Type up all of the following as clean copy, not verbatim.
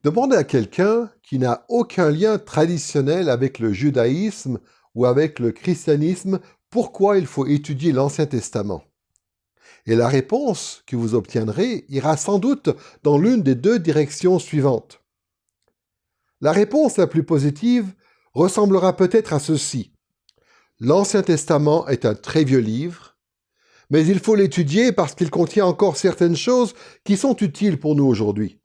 Demandez à quelqu'un qui n'a aucun lien traditionnel avec le judaïsme ou avec le christianisme pourquoi il faut étudier l'Ancien Testament. Et la réponse que vous obtiendrez ira sans doute dans l'une des deux directions suivantes. La réponse la plus positive ressemblera peut-être à ceci. L'Ancien Testament est un très vieux livre, mais il faut l'étudier parce qu'il contient encore certaines choses qui sont utiles pour nous aujourd'hui.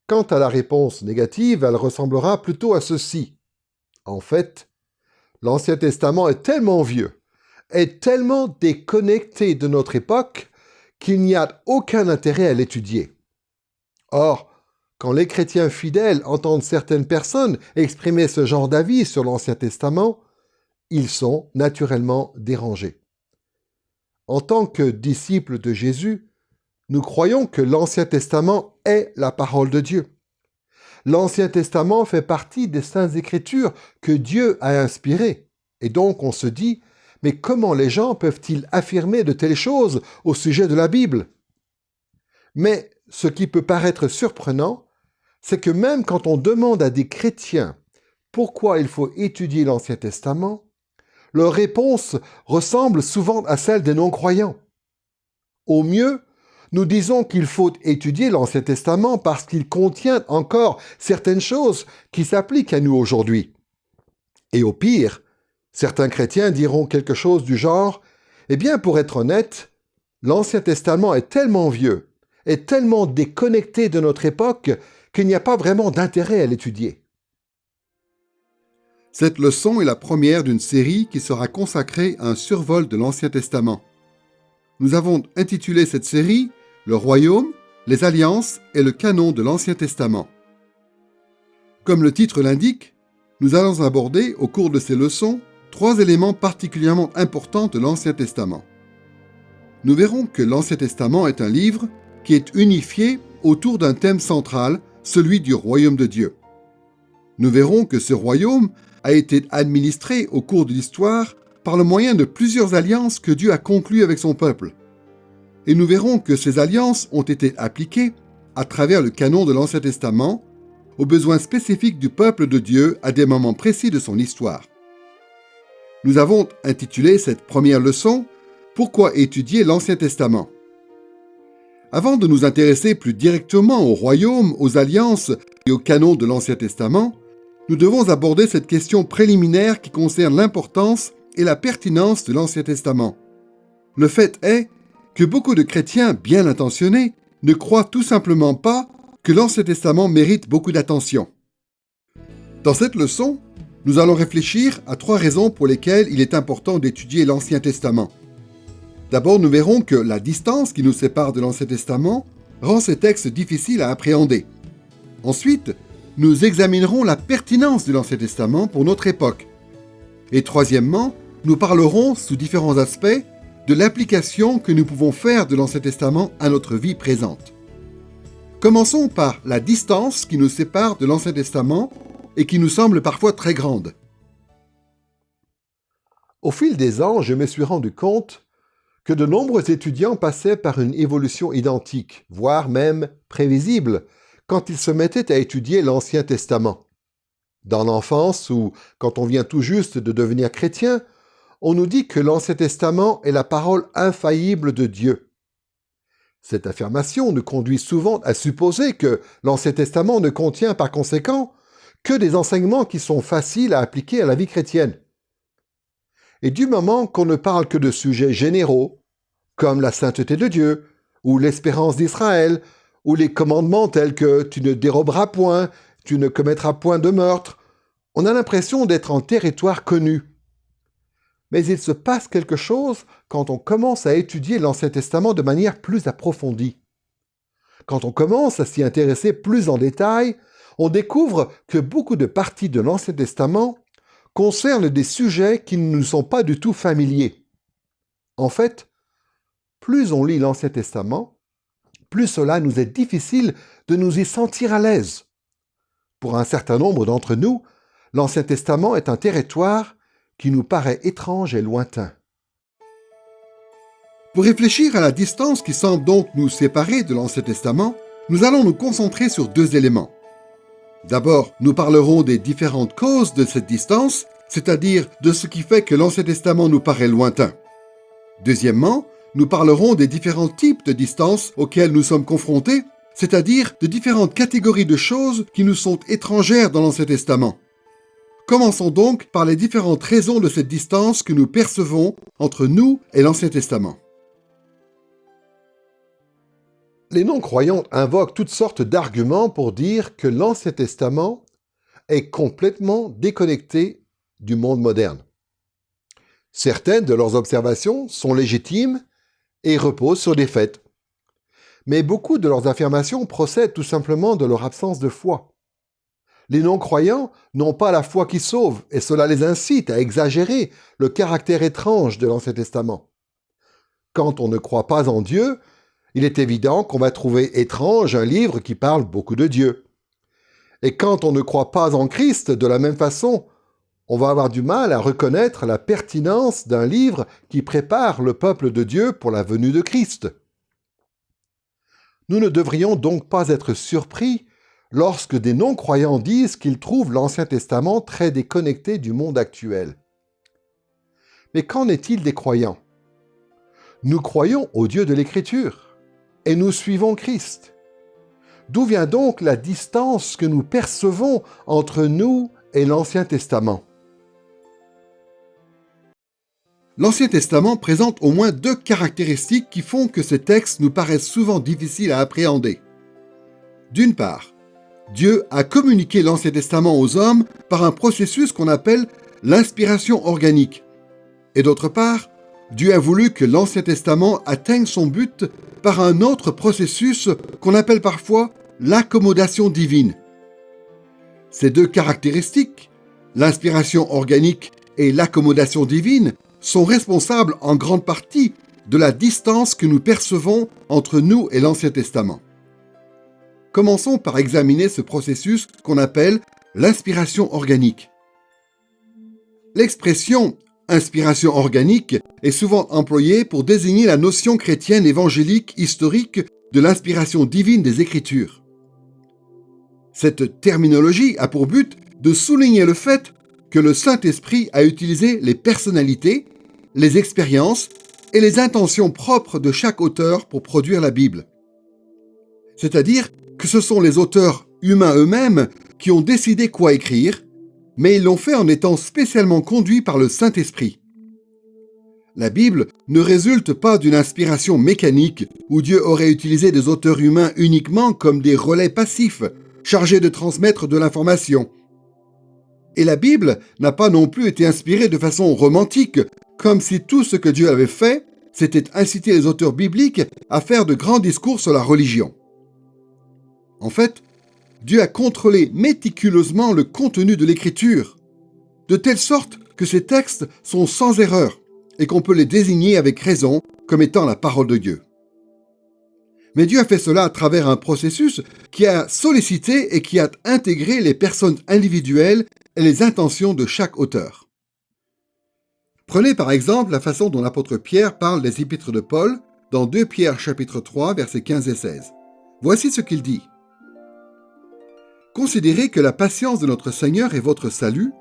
Quant à la réponse négative, elle ressemblera plutôt à ceci. En fait, l'Ancien Testament est tellement vieux, est tellement déconnecté de notre époque qu'il n'y a aucun intérêt à l'étudier. Or, quand les chrétiens fidèles entendent certaines personnes exprimer ce genre d'avis sur l'Ancien Testament, ils sont naturellement dérangés. En tant que disciples de Jésus, nous croyons que l'Ancien Testament est la parole de Dieu. L'Ancien Testament fait partie des Saintes Écritures que Dieu a inspirées. Et donc on se dit, mais comment les gens peuvent-ils affirmer de telles choses au sujet de la Bible? Mais ce qui peut paraître surprenant, c'est que même quand on demande à des chrétiens pourquoi il faut étudier l'Ancien Testament, leur réponse ressemble souvent à celle des non-croyants. Au mieux, nous disons qu'il faut étudier l'Ancien Testament parce qu'il contient encore certaines choses qui s'appliquent à nous aujourd'hui. Et au pire, certains chrétiens diront quelque chose du genre « Eh bien, pour être honnête, l'Ancien Testament est tellement vieux, est tellement déconnecté de notre époque qu'il n'y a pas vraiment d'intérêt à l'étudier. » Cette leçon est la première d'une série qui sera consacrée à un survol de l'Ancien Testament. Nous avons intitulé cette série « Le Royaume, les Alliances et le canon de l'Ancien Testament ». Comme le titre l'indique, nous allons aborder au cours de ces leçons 3 éléments particulièrement importants de l'Ancien Testament. Nous verrons que l'Ancien Testament est un livre qui est unifié autour d'un thème central, celui du royaume de Dieu. Nous verrons que ce royaume a été administré au cours de l'histoire par le moyen de plusieurs alliances que Dieu a conclues avec son peuple. Et nous verrons que ces alliances ont été appliquées à travers le canon de l'Ancien Testament aux besoins spécifiques du peuple de Dieu à des moments précis de son histoire. Nous avons intitulé cette première leçon « Pourquoi étudier l'Ancien Testament ?» Avant de nous intéresser plus directement au royaume, aux alliances et au canon de l'Ancien Testament, nous devons aborder cette question préliminaire qui concerne l'importance et la pertinence de l'Ancien Testament. Le fait est que beaucoup de chrétiens bien intentionnés ne croient tout simplement pas que l'Ancien Testament mérite beaucoup d'attention. Dans cette leçon, nous allons réfléchir à 3 raisons pour lesquelles il est important d'étudier l'Ancien Testament. D'abord, nous verrons que la distance qui nous sépare de l'Ancien Testament rend ces textes difficiles à appréhender. Ensuite, nous examinerons la pertinence de l'Ancien Testament pour notre époque. Et troisièmement, nous parlerons, sous différents aspects, de l'application que nous pouvons faire de l'Ancien Testament à notre vie présente. Commençons par la distance qui nous sépare de l'Ancien Testament et qui nous semble parfois très grande. Au fil des ans, je me suis rendu compte que de nombreux étudiants passaient par une évolution identique, voire même prévisible, quand ils se mettaient à étudier l'Ancien Testament. Dans l'enfance ou quand on vient tout juste de devenir chrétien, on nous dit que l'Ancien Testament est la parole infaillible de Dieu. Cette affirmation nous conduit souvent à supposer que l'Ancien Testament ne contient par conséquent que des enseignements qui sont faciles à appliquer à la vie chrétienne. Et du moment qu'on ne parle que de sujets généraux, comme la sainteté de Dieu, ou l'espérance d'Israël, ou les commandements tels que « tu ne déroberas point »,« tu ne commettras point de meurtre », on a l'impression d'être en territoire connu. Mais il se passe quelque chose quand on commence à étudier l'Ancien Testament de manière plus approfondie. Quand on commence à s'y intéresser plus en détail, on découvre que beaucoup de parties de l'Ancien Testament concernent des sujets qui ne nous sont pas du tout familiers. En fait, plus on lit l'Ancien Testament, plus cela nous est difficile de nous y sentir à l'aise. Pour un certain nombre d'entre nous, l'Ancien Testament est un territoire qui nous paraît étrange et lointain. Pour réfléchir à la distance qui semble donc nous séparer de l'Ancien Testament, Nous allons nous concentrer sur deux éléments. D'abord, nous parlerons des différentes causes de cette distance, c'est-à-dire de ce qui fait que l'Ancien Testament nous paraît lointain. Deuxièmement, nous parlerons des différents types de distances auxquelles nous sommes confrontés, c'est-à-dire de différentes catégories de choses qui nous sont étrangères dans l'Ancien Testament. Commençons donc par les différentes raisons de cette distance que nous percevons entre nous et l'Ancien Testament. Les non-croyants invoquent toutes sortes d'arguments pour dire que l'Ancien Testament est complètement déconnecté du monde moderne. Certaines de leurs observations sont légitimes et reposent sur des faits. Mais beaucoup de leurs affirmations procèdent tout simplement de leur absence de foi. Les non-croyants n'ont pas la foi qui sauve, et cela les incite à exagérer le caractère étrange de l'Ancien Testament. Quand on ne croit pas en Dieu, il est évident qu'on va trouver étrange un livre qui parle beaucoup de Dieu. Et quand on ne croit pas en Christ, de la même façon, on va avoir du mal à reconnaître la pertinence d'un livre qui prépare le peuple de Dieu pour la venue de Christ. Nous ne devrions donc pas être surpris lorsque des non-croyants disent qu'ils trouvent l'Ancien Testament très déconnecté du monde actuel. Mais qu'en est-il des croyants? Nous croyons au Dieu de l'Écriture et nous suivons Christ. D'où vient donc la distance que nous percevons entre nous et l'Ancien Testament? L'Ancien Testament présente au moins deux caractéristiques qui font que ces textes nous paraissent souvent difficiles à appréhender. D'une part, Dieu a communiqué l'Ancien Testament aux hommes par un processus qu'on appelle l'inspiration organique. Et d'autre part, Dieu a voulu que l'Ancien Testament atteigne son but par un autre processus qu'on appelle parfois l'accommodation divine. Ces deux caractéristiques, l'inspiration organique et l'accommodation divine, sont responsables en grande partie de la distance que nous percevons entre nous et l'Ancien Testament. Commençons par examiner ce processus qu'on appelle l'inspiration organique. L'expression « inspiration organique » est souvent employée pour désigner la notion chrétienne évangélique historique de l'inspiration divine des Écritures. Cette terminologie a pour but de souligner le fait que le Saint-Esprit a utilisé les personnalités, les expériences et les intentions propres de chaque auteur pour produire la Bible. C'est-à-dire que ce sont les auteurs humains eux-mêmes qui ont décidé quoi écrire, mais ils l'ont fait en étant spécialement conduits par le Saint-Esprit. La Bible ne résulte pas d'une inspiration mécanique où Dieu aurait utilisé des auteurs humains uniquement comme des relais passifs, chargés de transmettre de l'information. Et la Bible n'a pas non plus été inspirée de façon romantique, comme si tout ce que Dieu avait fait, c'était inciter les auteurs bibliques à faire de grands discours sur la religion. En fait, Dieu a contrôlé méticuleusement le contenu de l'Écriture, de telle sorte que ces textes sont sans erreur et qu'on peut les désigner avec raison comme étant la parole de Dieu. Mais Dieu a fait cela à travers un processus qui a sollicité et qui a intégré les personnes individuelles et les intentions de chaque auteur. Prenez par exemple la façon dont l'apôtre Pierre parle des épîtres de Paul dans 2 Pierre chapitre 3 versets 15 et 16. Voici ce qu'il dit. « Considérez que la patience de notre Seigneur est votre salut,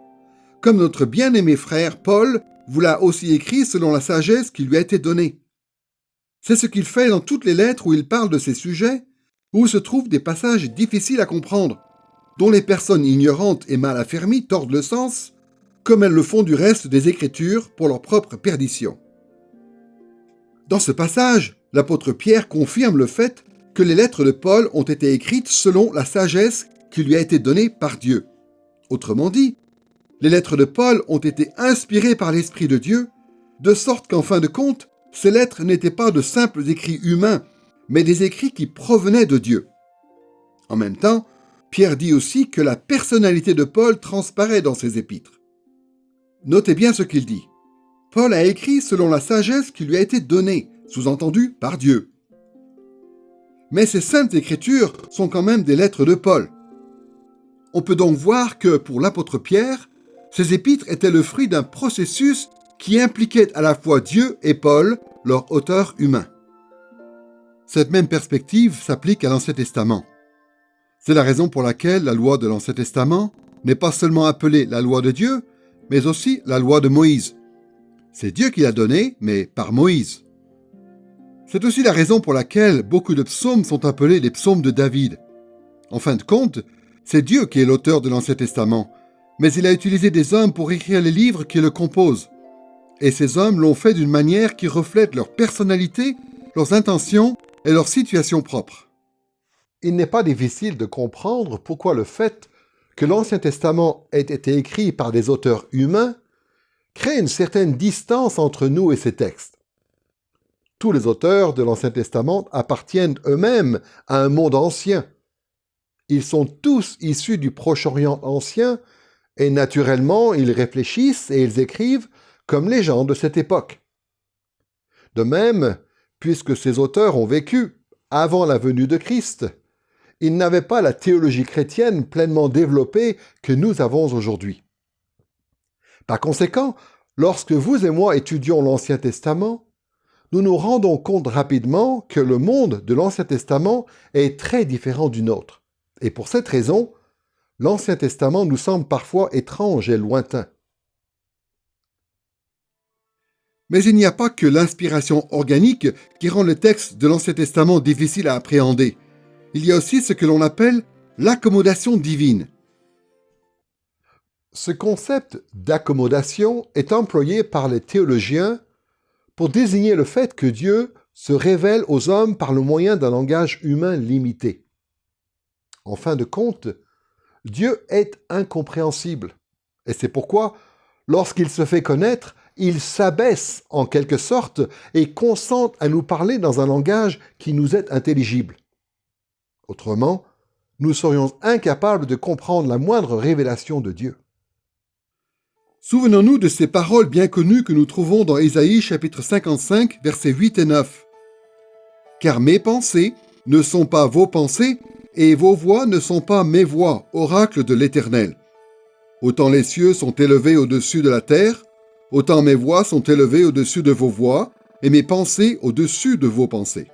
comme notre bien-aimé frère Paul vous l'a aussi écrit selon la sagesse qui lui a été donnée. C'est ce qu'il fait dans toutes les lettres où il parle de ces sujets, où se trouvent des passages difficiles à comprendre, dont les personnes ignorantes et mal affermies tordent le sens, comme elles le font du reste des Écritures pour leur propre perdition. » Dans ce passage, l'apôtre Pierre confirme le fait que les lettres de Paul ont été écrites selon la sagesse qui lui a été donnée par Dieu. Autrement dit, les lettres de Paul ont été inspirées par l'Esprit de Dieu, de sorte qu'en fin de compte, ces lettres n'étaient pas de simples écrits humains, mais des écrits qui provenaient de Dieu. En même temps, Pierre dit aussi que la personnalité de Paul transparaît dans ses épîtres. Notez bien ce qu'il dit. Paul a écrit selon la sagesse qui lui a été donnée, sous-entendu par Dieu. Mais ces saintes écritures sont quand même des lettres de Paul. On peut donc voir que pour l'apôtre Pierre, ces épîtres étaient le fruit d'un processus qui impliquait à la fois Dieu et Paul, leur auteur humain. cette même perspective s'applique à l'Ancien Testament. C'est la raison pour laquelle la loi de l'Ancien Testament n'est pas seulement appelée la loi de Dieu, mais aussi la loi de Moïse. C'est Dieu qui l'a donnée, mais par Moïse. C'est aussi la raison pour laquelle beaucoup de psaumes sont appelés les psaumes de David. En fin de compte, c'est Dieu qui est l'auteur de l'Ancien Testament, mais il a utilisé des hommes pour écrire les livres qui le composent. Et ces hommes l'ont fait d'une manière qui reflète leur personnalité, leurs intentions et leur situation propre. Il n'est pas difficile de comprendre pourquoi le fait que l'Ancien Testament ait été écrit par des auteurs humains crée une certaine distance entre nous et ces textes. Tous les auteurs de l'Ancien Testament appartiennent eux-mêmes à un monde ancien. Ils sont tous issus du Proche-Orient ancien et naturellement, ils réfléchissent et ils écrivent comme les gens de cette époque. De même, puisque ces auteurs ont vécu avant la venue de Christ, ils n'avaient pas la théologie chrétienne pleinement développée que nous avons aujourd'hui. Par conséquent, lorsque vous et moi étudions l'Ancien Testament, nous nous rendons compte rapidement que le monde de l'Ancien Testament est très différent du nôtre. Et pour cette raison, l'Ancien Testament nous semble parfois étrange et lointain. Mais il n'y a pas que l'inspiration organique qui rend le texte de l'Ancien Testament difficile à appréhender. Il y a aussi ce que l'on appelle l'accommodation divine. Ce concept d'accommodation est employé par les théologiens pour désigner le fait que Dieu se révèle aux hommes par le moyen d'un langage humain limité. En fin de compte, Dieu est incompréhensible. Et c'est pourquoi, lorsqu'il se fait connaître, il s'abaisse en quelque sorte et consent à nous parler dans un langage qui nous est intelligible. Autrement, nous serions incapables de comprendre la moindre révélation de Dieu. Souvenons-nous de ces paroles bien connues que nous trouvons dans Ésaïe chapitre 55, versets 8 et 9. « Car mes pensées ne sont pas vos pensées, et vos voix ne sont pas mes voix, oracle de l'Éternel. Autant les cieux sont élevés au-dessus de la terre, autant mes voix sont élevées au-dessus de vos voix, et mes pensées au-dessus de vos pensées. »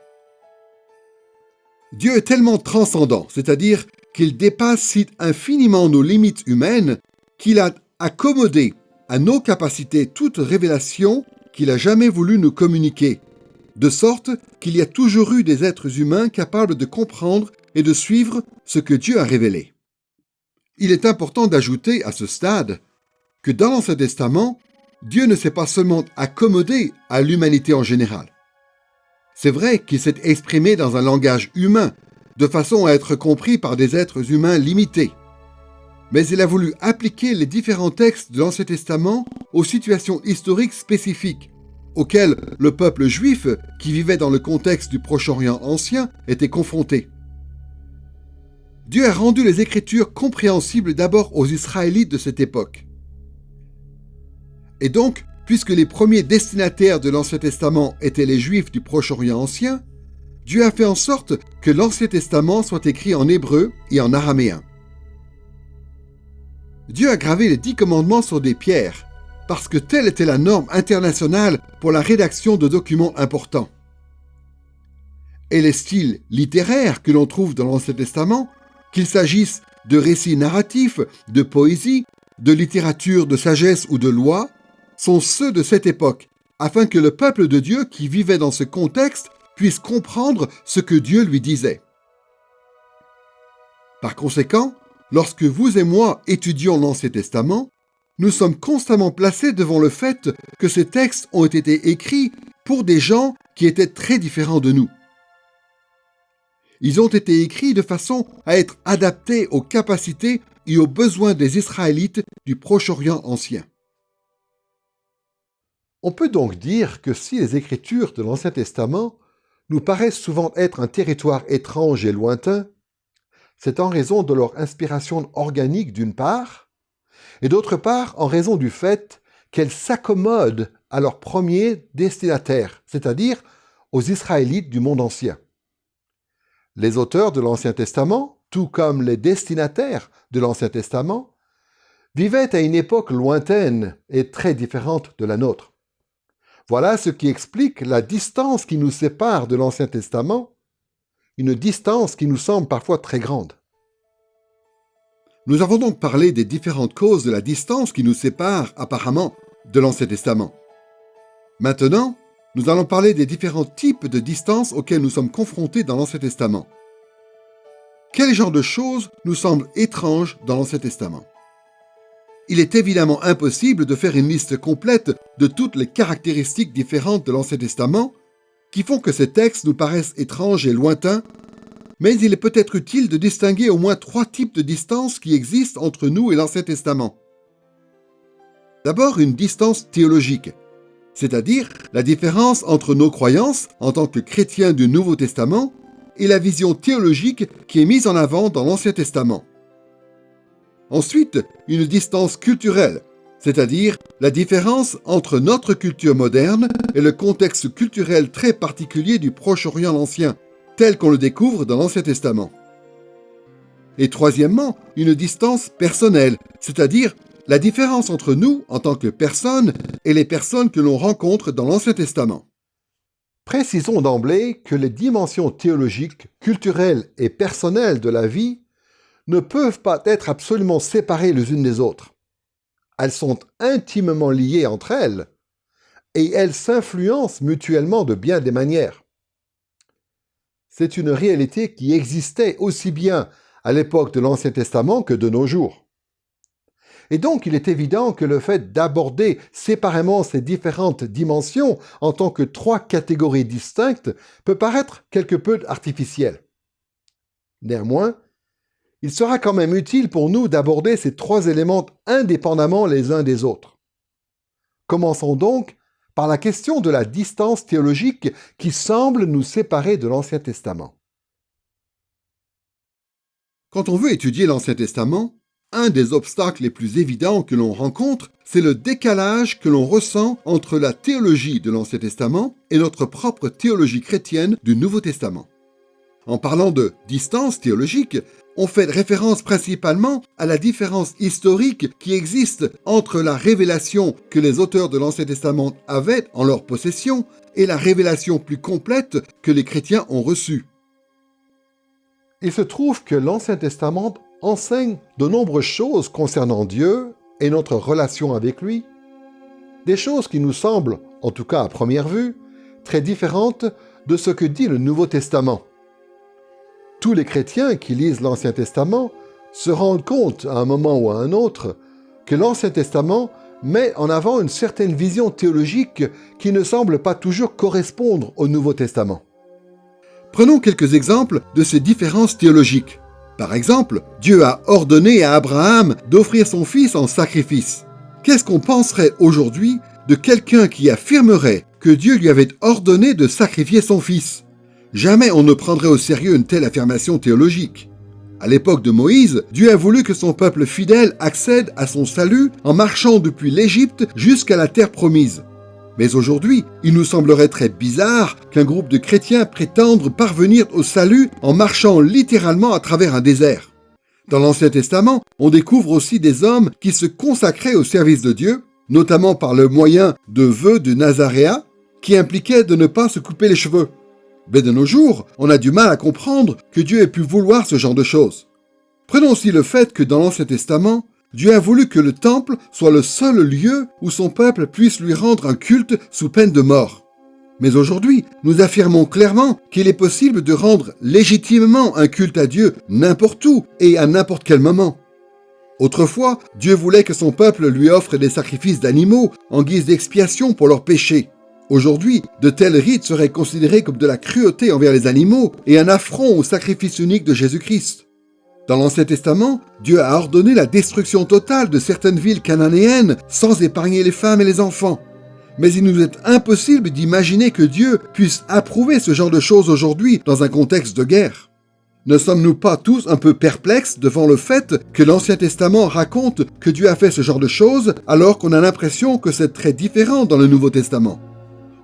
Dieu est tellement transcendant, c'est-à-dire qu'il dépasse si infiniment nos limites humaines, qu'il a accommodé à nos capacités toute révélation qu'il a jamais voulu nous communiquer, de sorte qu'il y a toujours eu des êtres humains capables de comprendre et de suivre ce que Dieu a révélé. Il est important d'ajouter à ce stade que dans l'Ancien Testament, Dieu ne s'est pas seulement accommodé à l'humanité en général. C'est vrai qu'il s'est exprimé dans un langage humain, de façon à être compris par des êtres humains limités. Mais il a voulu appliquer les différents textes de l'Ancien Testament aux situations historiques spécifiques, auxquelles le peuple juif, qui vivait dans le contexte du Proche-Orient ancien, était confronté. Dieu a rendu les Écritures compréhensibles d'abord aux Israélites de cette époque. Et donc, puisque les premiers destinataires de l'Ancien Testament étaient les Juifs du Proche-Orient ancien, Dieu a fait en sorte que l'Ancien Testament soit écrit en hébreu et en araméen. Dieu a gravé les 10 commandements sur des pierres, parce que telle était la norme internationale pour la rédaction de documents importants. Et les styles littéraires que l'on trouve dans l'Ancien Testament, qu'il s'agisse de récits narratifs, de poésie, de littérature, de sagesse ou de loi, sont ceux de cette époque, afin que le peuple de Dieu qui vivait dans ce contexte puisse comprendre ce que Dieu lui disait. Par conséquent, lorsque vous et moi étudions l'Ancien Testament, nous sommes constamment placés devant le fait que ces textes ont été écrits pour des gens qui étaient très différents de nous. Ils ont été écrits de façon à être adaptés aux capacités et aux besoins des Israélites du Proche-Orient ancien. On peut donc dire que si les Écritures de l'Ancien Testament nous paraissent souvent être un territoire étrange et lointain, c'est en raison de leur inspiration organique d'une part, et d'autre part en raison du fait qu'elles s'accommodent à leurs premiers destinataires, c'est-à-dire aux Israélites du monde ancien. Les auteurs de l'Ancien Testament, tout comme les destinataires de l'Ancien Testament, vivaient à une époque lointaine et très différente de la nôtre. Voilà ce qui explique la distance qui nous sépare de l'Ancien Testament une distance qui nous semble parfois très grande. Nous avons donc parlé des différentes causes de la distance qui nous sépare apparemment de l'Ancien Testament. Maintenant, nous allons parler des différents types de distances auxquelles nous sommes confrontés dans l'Ancien Testament. Quel genre de choses nous semblent étranges dans l'Ancien Testament? Il est évidemment impossible de faire une liste complète de toutes les caractéristiques différentes de l'Ancien Testament qui font que ces textes nous paraissent étranges et lointains, mais il est peut-être utile de distinguer au moins 3 types de distances qui existent entre nous et l'Ancien Testament. D'abord, une distance théologique, c'est-à-dire la différence entre nos croyances en tant que chrétiens du Nouveau Testament et la vision théologique qui est mise en avant dans l'Ancien Testament. Ensuite, une distance culturelle, c'est-à-dire la différence entre notre culture moderne et le contexte culturel très particulier du Proche-Orient ancien, tel qu'on le découvre dans l'Ancien Testament. Et troisièmement, une distance personnelle, c'est-à-dire la différence entre nous en tant que personnes et les personnes que l'on rencontre dans l'Ancien Testament. Précisons d'emblée que les dimensions théologiques, culturelles et personnelles de la vie ne peuvent pas être absolument séparées les unes des autres. Elles sont intimement liées entre elles et elles s'influencent mutuellement de bien des manières. C'est une réalité qui existait aussi bien à l'époque de l'Ancien Testament que de nos jours. Et donc, il est évident que le fait d'aborder séparément ces différentes dimensions en tant que 3 catégories distinctes peut paraître quelque peu artificiel. Néanmoins, il sera quand même utile pour nous d'aborder ces 3 éléments indépendamment les uns des autres. Commençons donc par la question de la distance théologique qui semble nous séparer de l'Ancien Testament. Quand on veut étudier l'Ancien Testament, un des obstacles les plus évidents que l'on rencontre, c'est le décalage que l'on ressent entre la théologie de l'Ancien Testament et notre propre théologie chrétienne du Nouveau Testament. En parlant de distance théologique, on fait référence principalement à la différence historique qui existe entre la révélation que les auteurs de l'Ancien Testament avaient en leur possession et la révélation plus complète que les chrétiens ont reçue. Il se trouve que l'Ancien Testament enseigne de nombreuses choses concernant Dieu et notre relation avec lui, des choses qui nous semblent, en tout cas à première vue, très différentes de ce que dit le Nouveau Testament. Tous les chrétiens qui lisent l'Ancien Testament se rendent compte à un moment ou à un autre que l'Ancien Testament met en avant une certaine vision théologique qui ne semble pas toujours correspondre au Nouveau Testament. Prenons quelques exemples de ces différences théologiques. Par exemple, Dieu a ordonné à Abraham d'offrir son fils en sacrifice. Qu'est-ce qu'on penserait aujourd'hui de quelqu'un qui affirmerait que Dieu lui avait ordonné de sacrifier son fils? Jamais on ne prendrait au sérieux une telle affirmation théologique. À l'époque de Moïse, Dieu a voulu que son peuple fidèle accède à son salut en marchant depuis l'Égypte jusqu'à la terre promise. Mais aujourd'hui, il nous semblerait très bizarre qu'un groupe de chrétiens prétende parvenir au salut en marchant littéralement à travers un désert. Dans l'Ancien Testament, on découvre aussi des hommes qui se consacraient au service de Dieu, notamment par le moyen de vœux de Nazaréa, qui impliquaient de ne pas se couper les cheveux. Mais de nos jours, on a du mal à comprendre que Dieu ait pu vouloir ce genre de choses. Prenons aussi le fait que dans l'Ancien Testament, Dieu a voulu que le temple soit le seul lieu où son peuple puisse lui rendre un culte sous peine de mort. Mais aujourd'hui, nous affirmons clairement qu'il est possible de rendre légitimement un culte à Dieu n'importe où et à n'importe quel moment. Autrefois, Dieu voulait que son peuple lui offre des sacrifices d'animaux en guise d'expiation pour leurs péchés. Aujourd'hui, de tels rites seraient considérés comme de la cruauté envers les animaux et un affront au sacrifice unique de Jésus-Christ. Dans l'Ancien Testament, Dieu a ordonné la destruction totale de certaines villes cananéennes sans épargner les femmes et les enfants. Mais il nous est impossible d'imaginer que Dieu puisse approuver ce genre de choses aujourd'hui dans un contexte de guerre. Ne sommes-nous pas tous un peu perplexes devant le fait que l'Ancien Testament raconte que Dieu a fait ce genre de choses alors qu'on a l'impression que c'est très différent dans le Nouveau Testament?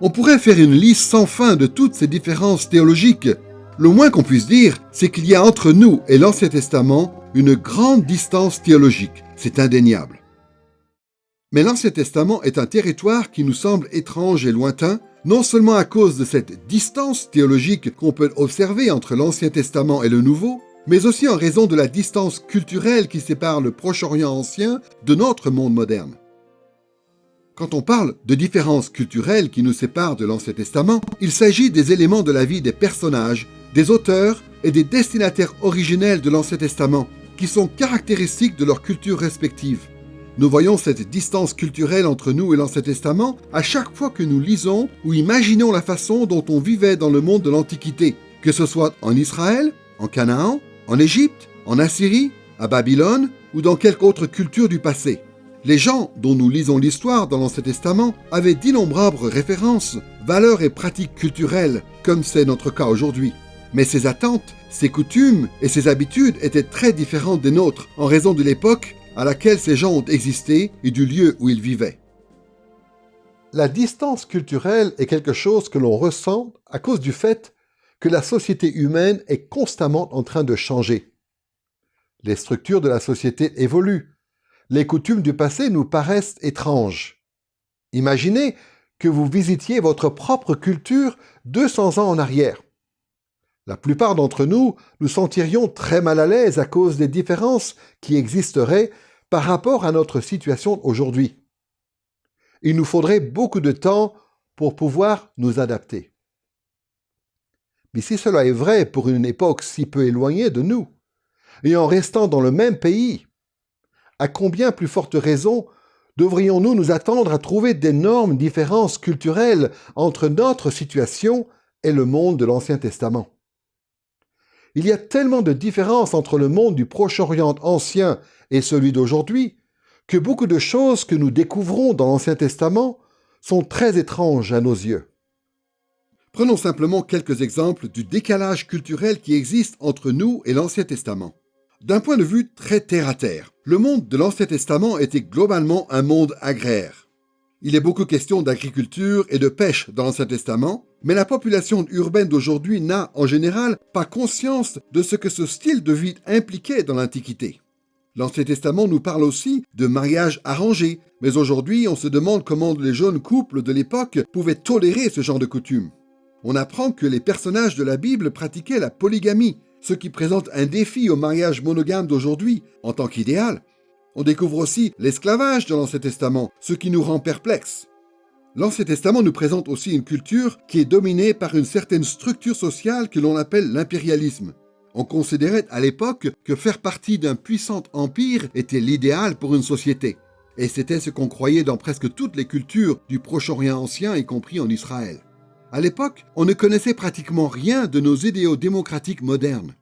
On pourrait faire une liste sans fin de toutes ces différences théologiques. Le moins qu'on puisse dire, c'est qu'il y a entre nous et l'Ancien Testament une grande distance théologique. C'est indéniable. Mais l'Ancien Testament est un territoire qui nous semble étrange et lointain Non seulement à cause de cette distance théologique qu'on peut observer entre l'Ancien Testament et le Nouveau, mais aussi en raison de la distance culturelle qui sépare le Proche-Orient ancien de notre monde moderne. Quand on parle de différences culturelles qui nous séparent de l'Ancien Testament, il s'agit des éléments de la vie des personnages, des auteurs et des destinataires originels de l'Ancien Testament, qui sont caractéristiques de leur culture respective. Nous voyons cette distance culturelle entre nous et l'Ancien Testament à chaque fois que nous lisons ou imaginons la façon dont on vivait dans le monde de l'Antiquité, que ce soit en Israël, en Canaan, en Égypte, en Assyrie, à Babylone ou dans quelque autre culture du passé. Les gens dont nous lisons l'histoire dans l'Ancien Testament avaient d'innombrables références, valeurs et pratiques culturelles, comme c'est notre cas aujourd'hui. Mais ces attentes, ces coutumes et ces habitudes étaient très différentes des nôtres en raison de l'époque à laquelle ces gens ont existé et du lieu où ils vivaient. La distance culturelle est quelque chose que l'on ressent à cause du fait que la société humaine est constamment en train de changer. Les structures de la société évoluent. Les coutumes du passé nous paraissent étranges. Imaginez que vous visitiez votre propre culture 200 ans en arrière. La plupart d'entre nous nous sentirions très mal à l'aise à cause des différences qui existeraient par rapport à notre situation aujourd'hui. Il nous faudrait beaucoup de temps pour pouvoir nous adapter. Mais si cela est vrai pour une époque si peu éloignée de nous, et en restant dans le même pays, à combien plus forte raison devrions-nous nous attendre à trouver d'énormes différences culturelles entre notre situation et le monde de l'Ancien Testament? Il y a tellement de différences entre le monde du Proche-Orient ancien et celui d'aujourd'hui que beaucoup de choses que nous découvrons dans l'Ancien Testament sont très étranges à nos yeux. Prenons simplement quelques exemples du décalage culturel qui existe entre nous et l'Ancien Testament. D'un point de vue très terre-à-terre, le monde de l'Ancien Testament était globalement un monde agraire. Il est beaucoup question d'agriculture et de pêche dans l'Ancien Testament, mais la population urbaine d'aujourd'hui n'a, en général, pas conscience de ce que ce style de vie impliquait dans l'Antiquité. L'Ancien Testament nous parle aussi de mariage arrangé, mais aujourd'hui, on se demande comment les jeunes couples de l'époque pouvaient tolérer ce genre de coutumes. On apprend que les personnages de la Bible pratiquaient la polygamie, ce qui présente un défi au mariage monogame d'aujourd'hui en tant qu'idéal. On découvre aussi l'esclavage dans l'Ancien Testament, ce qui nous rend perplexes. L'Ancien Testament nous présente aussi une culture qui est dominée par une certaine structure sociale que l'on appelle l'impérialisme. On considérait à l'époque que faire partie d'un puissant empire était l'idéal pour une société. Et c'était ce qu'on croyait dans presque toutes les cultures du Proche-Orient ancien, y compris en Israël. À l'époque, on ne connaissait pratiquement rien de nos idéaux démocratiques modernes.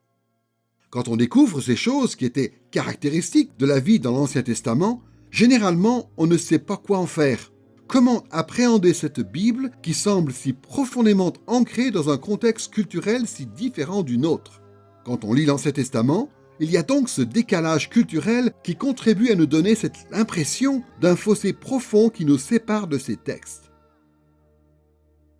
Quand on découvre ces choses qui étaient caractéristiques de la vie dans l'Ancien Testament, généralement, on ne sait pas quoi en faire. Comment appréhender cette Bible qui semble si profondément ancrée dans un contexte culturel si différent du nôtre? Quand on lit l'Ancien Testament, il y a donc ce décalage culturel qui contribue à nous donner cette impression d'un fossé profond qui nous sépare de ces textes.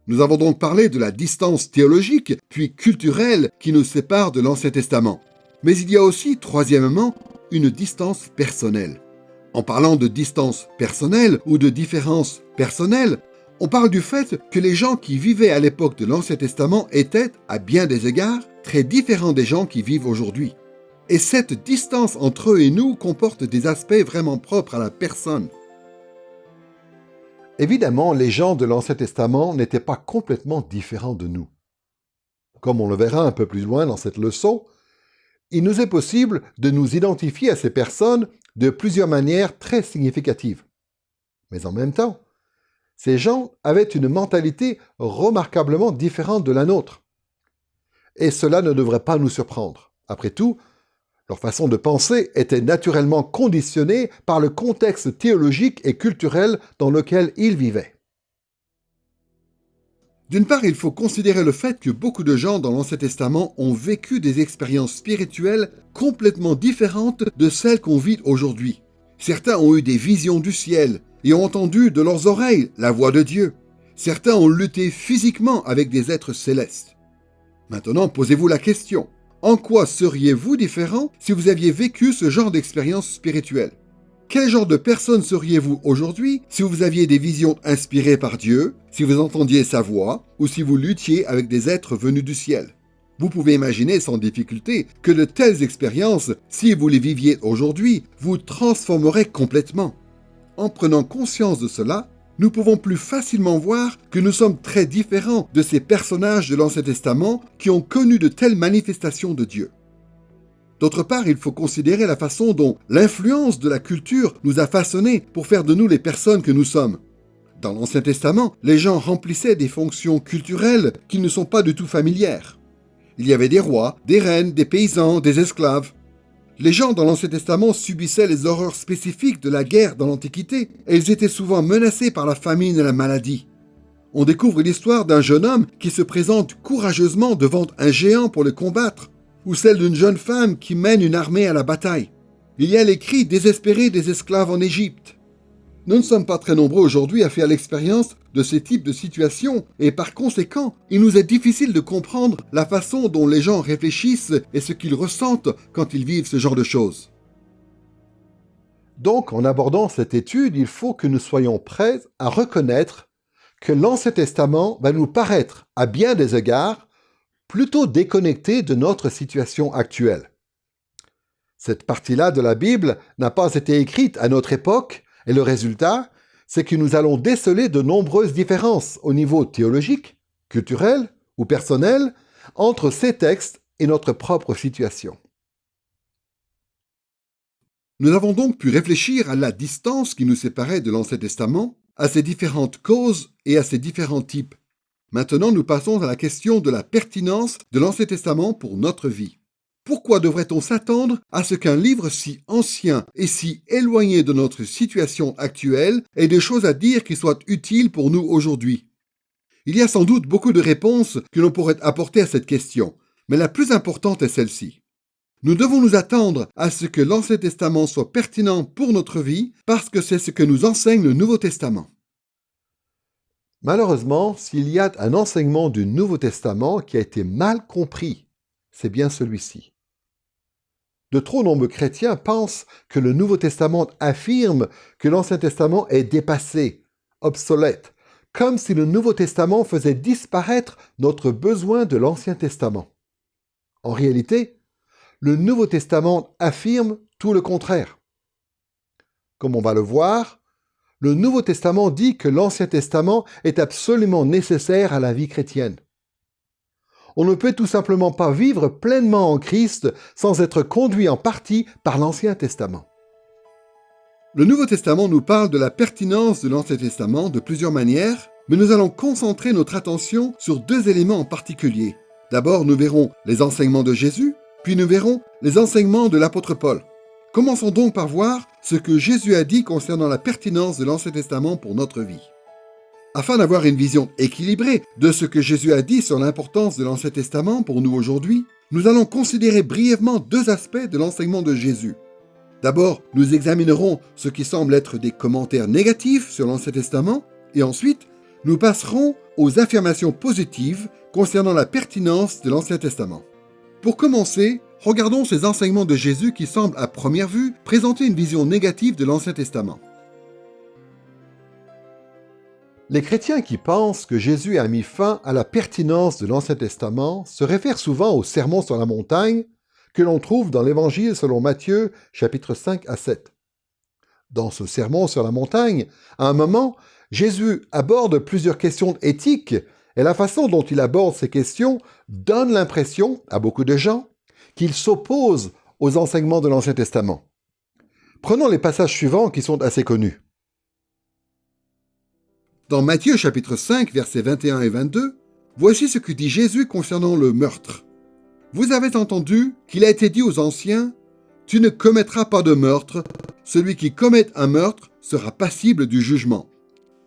Nous avons donc parlé de la distance théologique puis culturelle qui nous sépare de l'Ancien Testament. Mais il y a aussi, troisièmement, une distance personnelle. En parlant de distance personnelle ou de différence personnelle, on parle du fait que les gens qui vivaient à l'époque de l'Ancien Testament étaient, à bien des égards, très différents des gens qui vivent aujourd'hui. Et cette distance entre eux et nous comporte des aspects vraiment propres à la personne. Évidemment, les gens de l'Ancien Testament n'étaient pas complètement différents de nous. Comme on le verra un peu plus loin dans cette leçon, il nous est possible de nous identifier à ces personnes de plusieurs manières très significatives. Mais en même temps, ces gens avaient une mentalité remarquablement différente de la nôtre. Et cela ne devrait pas nous surprendre. Après tout, leur façon de penser était naturellement conditionnée par le contexte théologique et culturel dans lequel ils vivaient. D'une part, il faut considérer le fait que beaucoup de gens dans l'Ancien Testament ont vécu des expériences spirituelles complètement différentes de celles qu'on vit aujourd'hui. Certains ont eu des visions du ciel et ont entendu de leurs oreilles la voix de Dieu. Certains ont lutté physiquement avec des êtres célestes. Maintenant, posez-vous la question. En quoi seriez-vous différent si vous aviez vécu ce genre d'expérience spirituelle? Quel genre de personne seriez-vous aujourd'hui si vous aviez des visions inspirées par Dieu, si vous entendiez sa voix ou si vous luttiez avec des êtres venus du ciel? Vous pouvez imaginer sans difficulté que de telles expériences, si vous les viviez aujourd'hui, vous transformeraient complètement. En prenant conscience de cela, nous pouvons plus facilement voir que nous sommes très différents de ces personnages de l'Ancien Testament qui ont connu de telles manifestations de Dieu. D'autre part, il faut considérer la façon dont l'influence de la culture nous a façonnés pour faire de nous les personnes que nous sommes. Dans l'Ancien Testament, les gens remplissaient des fonctions culturelles qui ne sont pas du tout familières. Il y avait des rois, des reines, des paysans, des esclaves. Les gens dans l'Ancien Testament subissaient les horreurs spécifiques de la guerre dans l'Antiquité et ils étaient souvent menacés par la famine et la maladie. On découvre l'histoire d'un jeune homme qui se présente courageusement devant un géant pour le combattre, ou celle d'une jeune femme qui mène une armée à la bataille. Il y a les cris désespérés des esclaves en Égypte. Nous ne sommes pas très nombreux aujourd'hui à faire l'expérience de ce type de situation et par conséquent, il nous est difficile de comprendre la façon dont les gens réfléchissent et ce qu'ils ressentent quand ils vivent ce genre de choses. Donc, en abordant cette étude, il faut que nous soyons prêts à reconnaître que l'Ancien Testament va nous paraître, à bien des égards, plutôt déconnecté de notre situation actuelle. Cette partie-là de la Bible n'a pas été écrite à notre époque, et le résultat, c'est que nous allons déceler de nombreuses différences au niveau théologique, culturel ou personnel entre ces textes et notre propre situation. Nous avons donc pu réfléchir à la distance qui nous séparait de l'Ancien Testament, à ses différentes causes et à ses différents types. Maintenant, nous passons à la question de la pertinence de l'Ancien Testament pour notre vie. Pourquoi devrait-on s'attendre à ce qu'un livre si ancien et si éloigné de notre situation actuelle ait des choses à dire qui soient utiles pour nous aujourd'hui? Il y a sans doute beaucoup de réponses que l'on pourrait apporter à cette question, mais la plus importante est celle-ci. Nous devons nous attendre à ce que l'Ancien Testament soit pertinent pour notre vie parce que c'est ce que nous enseigne le Nouveau Testament. Malheureusement, s'il y a un enseignement du Nouveau Testament qui a été mal compris, c'est bien celui-ci. De trop nombreux chrétiens pensent que le Nouveau Testament affirme que l'Ancien Testament est dépassé, obsolète, comme si le Nouveau Testament faisait disparaître notre besoin de l'Ancien Testament. En réalité, le Nouveau Testament affirme tout le contraire. Comme on va le voir, le Nouveau Testament dit que l'Ancien Testament est absolument nécessaire à la vie chrétienne. On ne peut tout simplement pas vivre pleinement en Christ sans être conduit en partie par l'Ancien Testament. Le Nouveau Testament nous parle de la pertinence de l'Ancien Testament de plusieurs manières, mais nous allons concentrer notre attention sur deux éléments en particulier. D'abord, nous verrons les enseignements de Jésus, puis nous verrons les enseignements de l'apôtre Paul. Commençons donc par voir ce que Jésus a dit concernant la pertinence de l'Ancien Testament pour notre vie. Afin d'avoir une vision équilibrée de ce que Jésus a dit sur l'importance de l'Ancien Testament pour nous aujourd'hui, nous allons considérer brièvement deux aspects de l'enseignement de Jésus. D'abord, nous examinerons ce qui semble être des commentaires négatifs sur l'Ancien Testament, et ensuite, nous passerons aux affirmations positives concernant la pertinence de l'Ancien Testament. Pour commencer, regardons ces enseignements de Jésus qui semblent à première vue présenter une vision négative de l'Ancien Testament. Les chrétiens qui pensent que Jésus a mis fin à la pertinence de l'Ancien Testament se réfèrent souvent au Sermon sur la montagne que l'on trouve dans l'Évangile selon Matthieu, chapitres 5 à 7. Dans ce Sermon sur la montagne, à un moment, Jésus aborde plusieurs questions éthiques et la façon dont il aborde ces questions donne l'impression, à beaucoup de gens, qu'il s'oppose aux enseignements de l'Ancien Testament. Prenons les passages suivants qui sont assez connus. Dans Matthieu chapitre 5, versets 21 et 22, voici ce que dit Jésus concernant le meurtre. Vous avez entendu qu'il a été dit aux anciens, « Tu ne commettras pas de meurtre, celui qui commet un meurtre sera passible du jugement.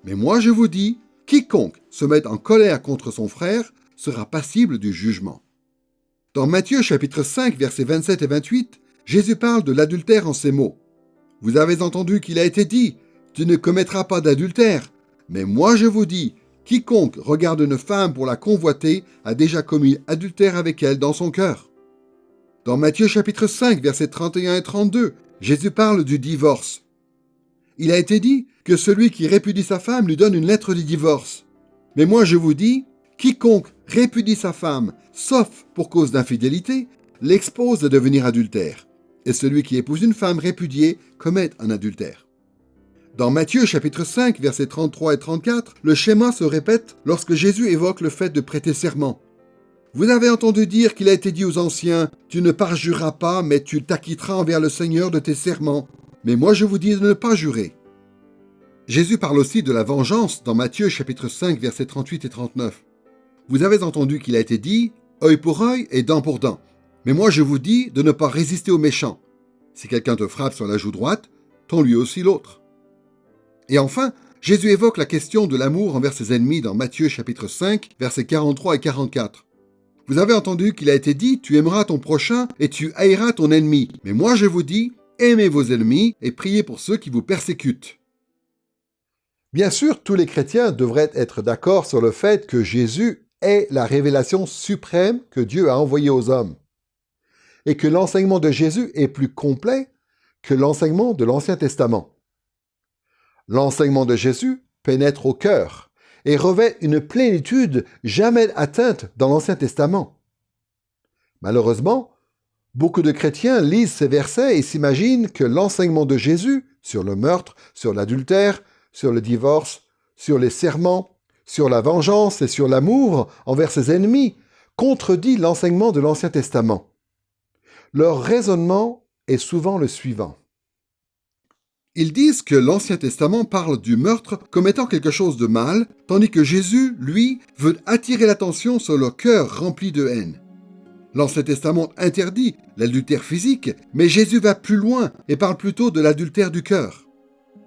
Mais moi je vous dis, quiconque se met en colère contre son frère sera passible du jugement. » Dans Matthieu chapitre 5, versets 27 et 28, Jésus parle de l'adultère en ces mots. « Vous avez entendu qu'il a été dit, « Tu ne commettras pas d'adultère. » Mais moi je vous dis, quiconque regarde une femme pour la convoiter a déjà commis adultère avec elle dans son cœur. Dans Matthieu chapitre 5, versets 31 et 32, Jésus parle du divorce. Il a été dit que celui qui répudie sa femme lui donne une lettre de divorce. Mais moi je vous dis, quiconque répudie sa femme, sauf pour cause d'infidélité, l'expose à devenir adultère. Et celui qui épouse une femme répudiée commet un adultère. Dans Matthieu chapitre 5, versets 33 et 34, le schéma se répète lorsque Jésus évoque le fait de prêter serment. Vous avez entendu dire qu'il a été dit aux anciens, « Tu ne parjureras pas, mais tu t'acquitteras envers le Seigneur de tes serments. » Mais moi je vous dis de ne pas jurer. Jésus parle aussi de la vengeance dans Matthieu chapitre 5, versets 38 et 39. Vous avez entendu qu'il a été dit, « Œil pour œil et dent pour dent. » Mais moi je vous dis de ne pas résister aux méchants. Si quelqu'un te frappe sur la joue droite, tends lui aussi l'autre. Et enfin, Jésus évoque la question de l'amour envers ses ennemis dans Matthieu chapitre 5, versets 43 et 44. Vous avez entendu qu'il a été dit, tu aimeras ton prochain et tu haïras ton ennemi. Mais moi je vous dis, aimez vos ennemis et priez pour ceux qui vous persécutent. Bien sûr, tous les chrétiens devraient être d'accord sur le fait que Jésus est la révélation suprême que Dieu a envoyée aux hommes, et que l'enseignement de Jésus est plus complet que l'enseignement de l'Ancien Testament. L'enseignement de Jésus pénètre au cœur et revêt une plénitude jamais atteinte dans l'Ancien Testament. Malheureusement, beaucoup de chrétiens lisent ces versets et s'imaginent que l'enseignement de Jésus sur le meurtre, sur l'adultère, sur le divorce, sur les serments, sur la vengeance et sur l'amour envers ses ennemis contredit l'enseignement de l'Ancien Testament. Leur raisonnement est souvent le suivant. Ils disent que l'Ancien Testament parle du meurtre comme étant quelque chose de mal, tandis que Jésus, lui, veut attirer l'attention sur leur cœur rempli de haine. L'Ancien Testament interdit l'adultère physique, mais Jésus va plus loin et parle plutôt de l'adultère du cœur.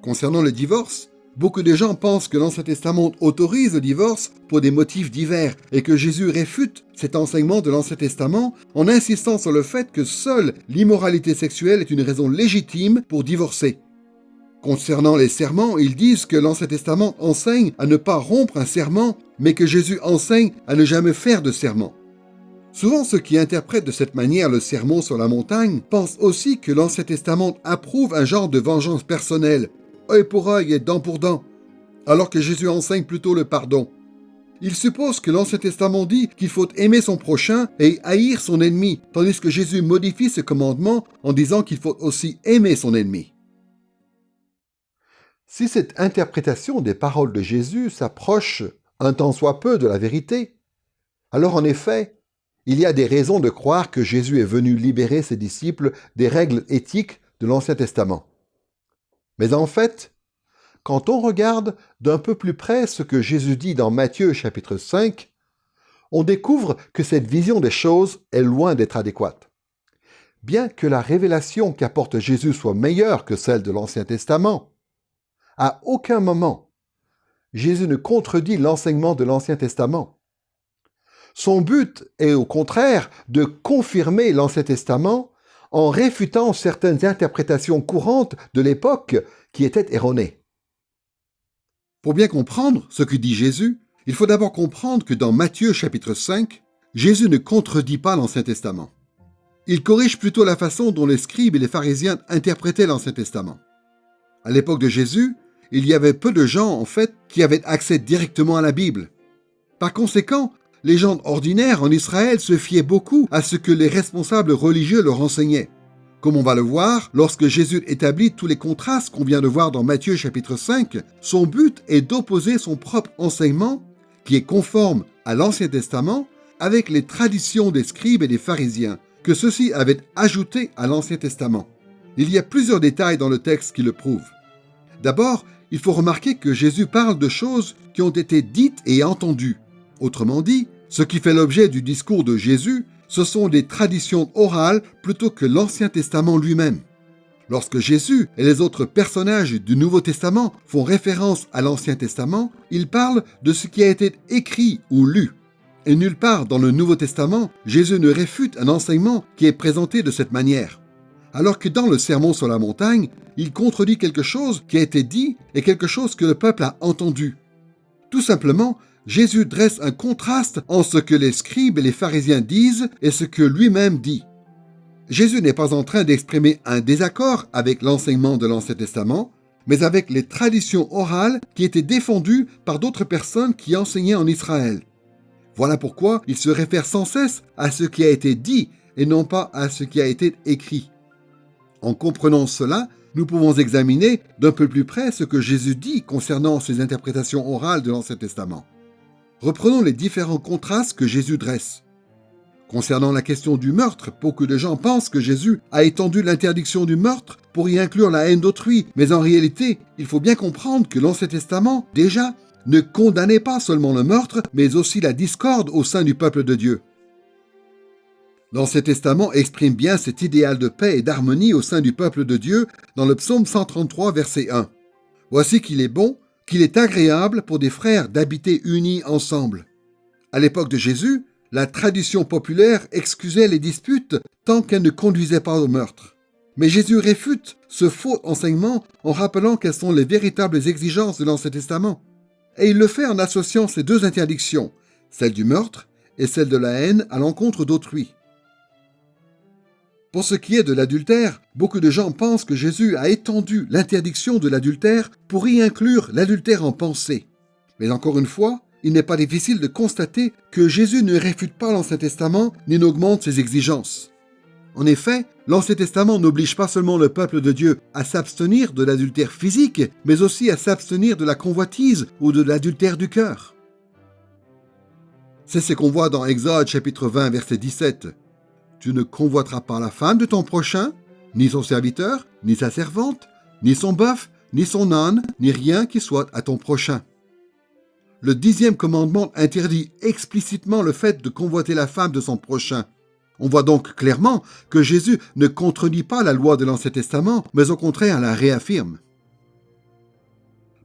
Concernant le divorce, beaucoup de gens pensent que l'Ancien Testament autorise le divorce pour des motifs divers et que Jésus réfute cet enseignement de l'Ancien Testament en insistant sur le fait que seule l'immoralité sexuelle est une raison légitime pour divorcer. Concernant les serments, ils disent que l'Ancien Testament enseigne à ne pas rompre un serment, mais que Jésus enseigne à ne jamais faire de serment. Souvent, ceux qui interprètent de cette manière le sermon sur la montagne pensent aussi que l'Ancien Testament approuve un genre de vengeance personnelle, œil pour œil et dent pour dent, alors que Jésus enseigne plutôt le pardon. Ils supposent que l'Ancien Testament dit qu'il faut aimer son prochain et haïr son ennemi, tandis que Jésus modifie ce commandement en disant qu'il faut aussi aimer son ennemi. Si cette interprétation des paroles de Jésus s'approche un tant soit peu de la vérité, alors en effet, il y a des raisons de croire que Jésus est venu libérer ses disciples des règles éthiques de l'Ancien Testament. Mais en fait, quand on regarde d'un peu plus près ce que Jésus dit dans Matthieu chapitre 5, on découvre que cette vision des choses est loin d'être adéquate. Bien que la révélation qu'apporte Jésus soit meilleure que celle de l'Ancien Testament, à aucun moment, Jésus ne contredit l'enseignement de l'Ancien Testament. Son but est au contraire de confirmer l'Ancien Testament en réfutant certaines interprétations courantes de l'époque qui étaient erronées. Pour bien comprendre ce que dit Jésus, il faut d'abord comprendre que dans Matthieu chapitre 5, Jésus ne contredit pas l'Ancien Testament. Il corrige plutôt la façon dont les scribes et les pharisiens interprétaient l'Ancien Testament. À l'époque de Jésus, il y avait peu de gens, en fait, qui avaient accès directement à la Bible. Par conséquent, les gens ordinaires en Israël se fiaient beaucoup à ce que les responsables religieux leur enseignaient. Comme on va le voir, lorsque Jésus établit tous les contrastes qu'on vient de voir dans Matthieu chapitre 5, son but est d'opposer son propre enseignement, qui est conforme à l'Ancien Testament, avec les traditions des scribes et des pharisiens, que ceux-ci avaient ajoutées à l'Ancien Testament. Il y a plusieurs détails dans le texte qui le prouvent. D'abord, il faut remarquer que Jésus parle de choses qui ont été dites et entendues. Autrement dit, ce qui fait l'objet du discours de Jésus, ce sont des traditions orales plutôt que l'Ancien Testament lui-même. Lorsque Jésus et les autres personnages du Nouveau Testament font référence à l'Ancien Testament, ils parlent de ce qui a été écrit ou lu. Et nulle part dans le Nouveau Testament, Jésus ne réfute un enseignement qui est présenté de cette manière. Alors que dans le Sermon sur la montagne, il contredit quelque chose qui a été dit et quelque chose que le peuple a entendu. Tout simplement, Jésus dresse un contraste entre ce que les scribes et les pharisiens disent et ce que lui-même dit. Jésus n'est pas en train d'exprimer un désaccord avec l'enseignement de l'Ancien Testament, mais avec les traditions orales qui étaient défendues par d'autres personnes qui enseignaient en Israël. Voilà pourquoi il se réfère sans cesse à ce qui a été dit et non pas à ce qui a été écrit. En comprenant cela, nous pouvons examiner d'un peu plus près ce que Jésus dit concernant ces interprétations orales de l'Ancien Testament. Reprenons les différents contrastes que Jésus dresse. Concernant la question du meurtre, beaucoup de gens pensent que Jésus a étendu l'interdiction du meurtre pour y inclure la haine d'autrui, mais en réalité, il faut bien comprendre que l'Ancien Testament, déjà, ne condamnait pas seulement le meurtre, mais aussi la discorde au sein du peuple de Dieu. L'Ancien Testament exprime bien cet idéal de paix et d'harmonie au sein du peuple de Dieu dans le psaume 133, verset 1. « Voici qu'il est bon, qu'il est agréable pour des frères d'habiter unis ensemble. » À l'époque de Jésus, la tradition populaire excusait les disputes tant qu'elles ne conduisaient pas au meurtre. Mais Jésus réfute ce faux enseignement en rappelant quelles sont les véritables exigences de l'Ancien Testament. Et il le fait en associant ces deux interdictions, celle du meurtre et celle de la haine à l'encontre d'autrui. Pour ce qui est de l'adultère, beaucoup de gens pensent que Jésus a étendu l'interdiction de l'adultère pour y inclure l'adultère en pensée. Mais encore une fois, il n'est pas difficile de constater que Jésus ne réfute pas l'Ancien Testament ni n'augmente ses exigences. En effet, l'Ancien Testament n'oblige pas seulement le peuple de Dieu à s'abstenir de l'adultère physique, mais aussi à s'abstenir de la convoitise ou de l'adultère du cœur. C'est ce qu'on voit dans Exode chapitre 20, verset 17. « Tu ne convoiteras pas la femme de ton prochain, ni son serviteur, ni sa servante, ni son bœuf, ni son âne, ni rien qui soit à ton prochain. » Le 10e commandement interdit explicitement le fait de convoiter la femme de son prochain. On voit donc clairement que Jésus ne contredit pas la loi de l'Ancien Testament, mais au contraire la réaffirme.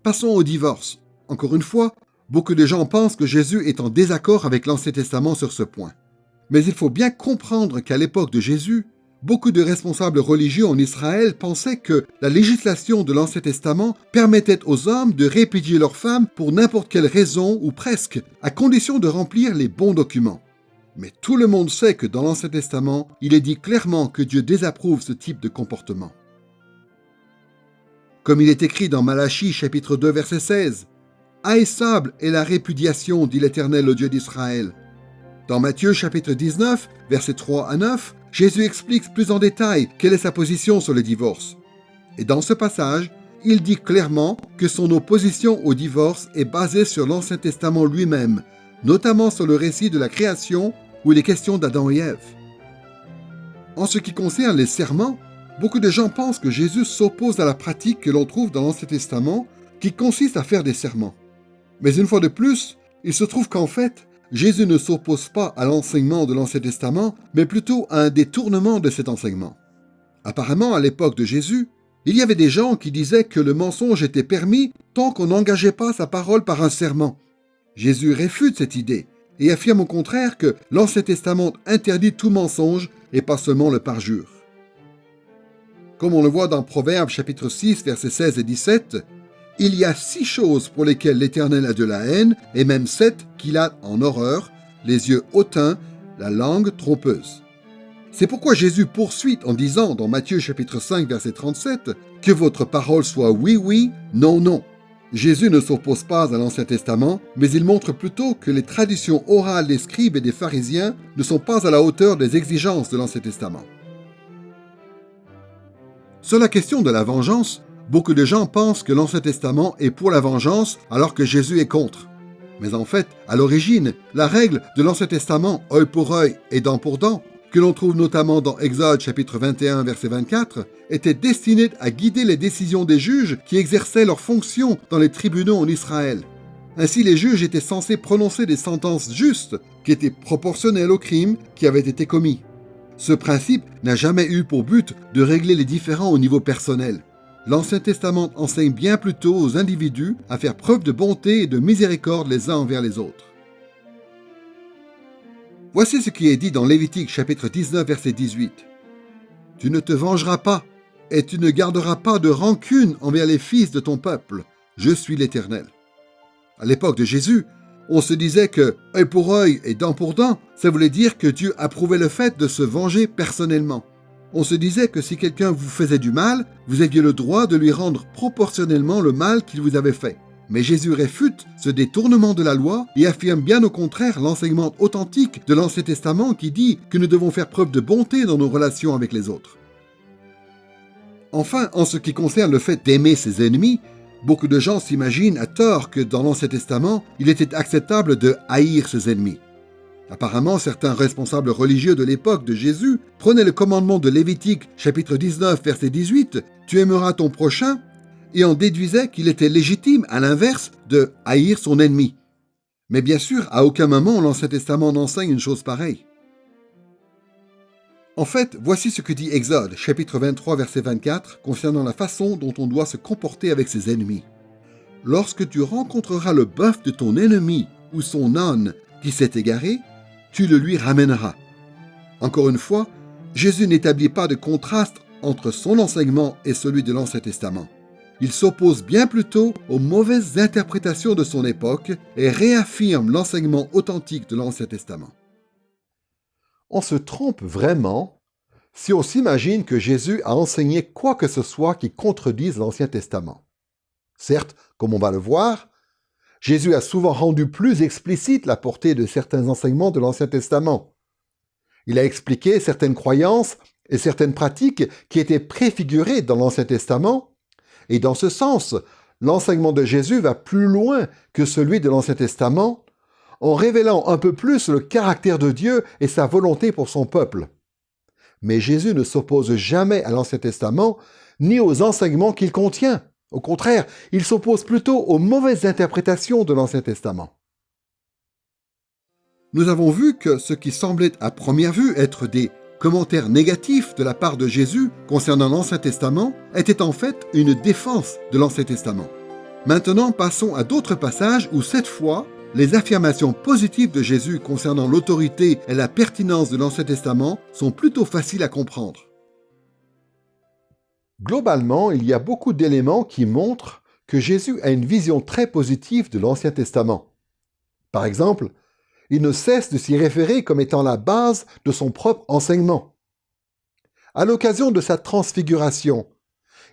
Passons au divorce. Encore une fois, beaucoup de gens pensent que Jésus est en désaccord avec l'Ancien Testament sur ce point. Mais il faut bien comprendre qu'à l'époque de Jésus, beaucoup de responsables religieux en Israël pensaient que la législation de l'Ancien Testament permettait aux hommes de répudier leurs femmes pour n'importe quelle raison ou presque, à condition de remplir les bons documents. Mais tout le monde sait que dans l'Ancien Testament, il est dit clairement que Dieu désapprouve ce type de comportement. Comme il est écrit dans Malachie chapitre 2 verset 16, « Haïssable est la répudiation, dit l'Éternel, le Dieu d'Israël. » Dans Matthieu chapitre 19, versets 3 à 9, Jésus explique plus en détail quelle est sa position sur le divorce. Et dans ce passage, il dit clairement que son opposition au divorce est basée sur l'Ancien Testament lui-même, notamment sur le récit de la création où il est question d'Adam et Ève. En ce qui concerne les serments, beaucoup de gens pensent que Jésus s'oppose à la pratique que l'on trouve dans l'Ancien Testament, qui consiste à faire des serments. Mais une fois de plus, il se trouve qu'en fait, Jésus ne s'oppose pas à l'enseignement de l'Ancien Testament, mais plutôt à un détournement de cet enseignement. Apparemment, à l'époque de Jésus, il y avait des gens qui disaient que le mensonge était permis tant qu'on n'engageait pas sa parole par un serment. Jésus réfute cette idée et affirme au contraire que l'Ancien Testament interdit tout mensonge et pas seulement le parjure. Comme on le voit dans Proverbes chapitre 6, versets 16 et 17, « Il y a 6 choses pour lesquelles l'Éternel a de la haine, et même 7 qu'il a en horreur, les yeux hautains, la langue trompeuse. » C'est pourquoi Jésus poursuit en disant dans Matthieu chapitre 5, verset 37, « Que votre parole soit oui, oui, non, non. » Jésus ne s'oppose pas à l'Ancien Testament, mais il montre plutôt que les traditions orales des scribes et des pharisiens ne sont pas à la hauteur des exigences de l'Ancien Testament. Sur la question de la vengeance, beaucoup de gens pensent que l'Ancien Testament est pour la vengeance alors que Jésus est contre. Mais en fait, à l'origine, la règle de l'Ancien Testament, œil pour œil et dent pour dent, que l'on trouve notamment dans Exode chapitre 21, verset 24, était destinée à guider les décisions des juges qui exerçaient leurs fonctions dans les tribunaux en Israël. Ainsi, les juges étaient censés prononcer des sentences justes qui étaient proportionnelles au crime qui avait été commis. Ce principe n'a jamais eu pour but de régler les différends au niveau personnel. L'Ancien Testament enseigne bien plutôt aux individus à faire preuve de bonté et de miséricorde les uns envers les autres. Voici ce qui est dit dans Lévitique chapitre 19 verset 18. « Tu ne te vengeras pas et tu ne garderas pas de rancune envers les fils de ton peuple. Je suis l'Éternel. » À l'époque de Jésus, on se disait que œil pour œil et dent pour dent, ça voulait dire que Dieu approuvait le fait de se venger personnellement. On se disait que si quelqu'un vous faisait du mal, vous aviez le droit de lui rendre proportionnellement le mal qu'il vous avait fait. Mais Jésus réfute ce détournement de la loi et affirme bien au contraire l'enseignement authentique de l'Ancien Testament qui dit que nous devons faire preuve de bonté dans nos relations avec les autres. Enfin, en ce qui concerne le fait d'aimer ses ennemis, beaucoup de gens s'imaginent à tort que dans l'Ancien Testament, il était acceptable de haïr ses ennemis. Apparemment, certains responsables religieux de l'époque de Jésus prenaient le commandement de Lévitique, chapitre 19, verset 18, « Tu aimeras ton prochain » et en déduisaient qu'il était légitime, à l'inverse, de haïr son ennemi. Mais bien sûr, à aucun moment l'Ancien Testament n'enseigne une chose pareille. En fait, voici ce que dit Exode, chapitre 23, verset 24, concernant la façon dont on doit se comporter avec ses ennemis. « Lorsque tu rencontreras le bœuf de ton ennemi ou son âne qui s'est égaré, tu le lui ramèneras. » Encore une fois, Jésus n'établit pas de contraste entre son enseignement et celui de l'Ancien Testament. Il s'oppose bien plutôt aux mauvaises interprétations de son époque et réaffirme l'enseignement authentique de l'Ancien Testament. On se trompe vraiment si on s'imagine que Jésus a enseigné quoi que ce soit qui contredise l'Ancien Testament. Certes, comme on va le voir, Jésus a souvent rendu plus explicite la portée de certains enseignements de l'Ancien Testament. Il a expliqué certaines croyances et certaines pratiques qui étaient préfigurées dans l'Ancien Testament, et dans ce sens, l'enseignement de Jésus va plus loin que celui de l'Ancien Testament, en révélant un peu plus le caractère de Dieu et sa volonté pour son peuple. Mais Jésus ne s'oppose jamais à l'Ancien Testament, ni aux enseignements qu'il contient. Au contraire, il s'oppose plutôt aux mauvaises interprétations de l'Ancien Testament. Nous avons vu que ce qui semblait à première vue être des commentaires négatifs de la part de Jésus concernant l'Ancien Testament était en fait une défense de l'Ancien Testament. Maintenant, passons à d'autres passages où cette fois, les affirmations positives de Jésus concernant l'autorité et la pertinence de l'Ancien Testament sont plutôt faciles à comprendre. Globalement, il y a beaucoup d'éléments qui montrent que Jésus a une vision très positive de l'Ancien Testament. Par exemple, il ne cesse de s'y référer comme étant la base de son propre enseignement. À l'occasion de sa transfiguration,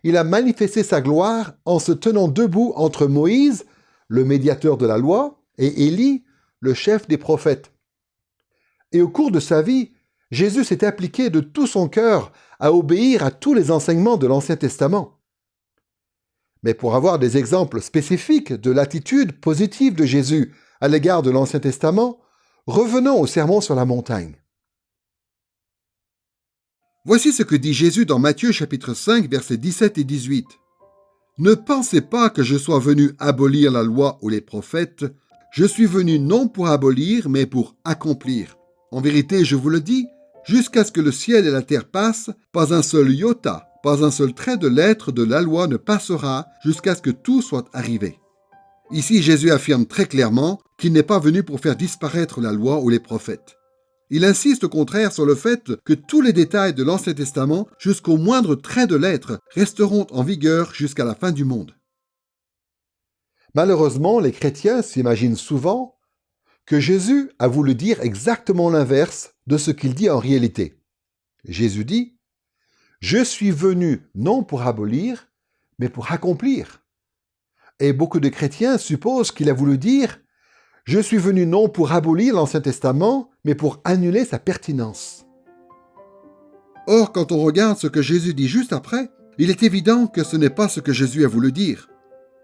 il a manifesté sa gloire en se tenant debout entre Moïse, le médiateur de la loi, et Élie, le chef des prophètes. Et au cours de sa vie, Jésus s'est appliqué de tout son cœur à obéir à tous les enseignements de l'Ancien Testament. Mais pour avoir des exemples spécifiques de l'attitude positive de Jésus à l'égard de l'Ancien Testament, revenons au Sermon sur la montagne. Voici ce que dit Jésus dans Matthieu chapitre 5, versets 17 et 18. « Ne pensez pas que je sois venu abolir la loi ou les prophètes. Je suis venu non pour abolir, mais pour accomplir. En vérité, je vous le dis, jusqu'à ce que le ciel et la terre passent, pas un seul iota, pas un seul trait de lettre de la loi ne passera jusqu'à ce que tout soit arrivé. » Ici, Jésus affirme très clairement qu'il n'est pas venu pour faire disparaître la loi ou les prophètes. Il insiste au contraire sur le fait que tous les détails de l'Ancien Testament, jusqu'au moindre trait de lettre, resteront en vigueur jusqu'à la fin du monde. Malheureusement, les chrétiens s'imaginent souvent que Jésus a voulu dire exactement l'inverse de ce qu'il dit en réalité. Jésus dit « Je suis venu non pour abolir, mais pour accomplir. » Et beaucoup de chrétiens supposent qu'il a voulu dire « Je suis venu non pour abolir l'Ancien Testament, mais pour annuler sa pertinence. » Or, quand on regarde ce que Jésus dit juste après, il est évident que ce n'est pas ce que Jésus a voulu dire.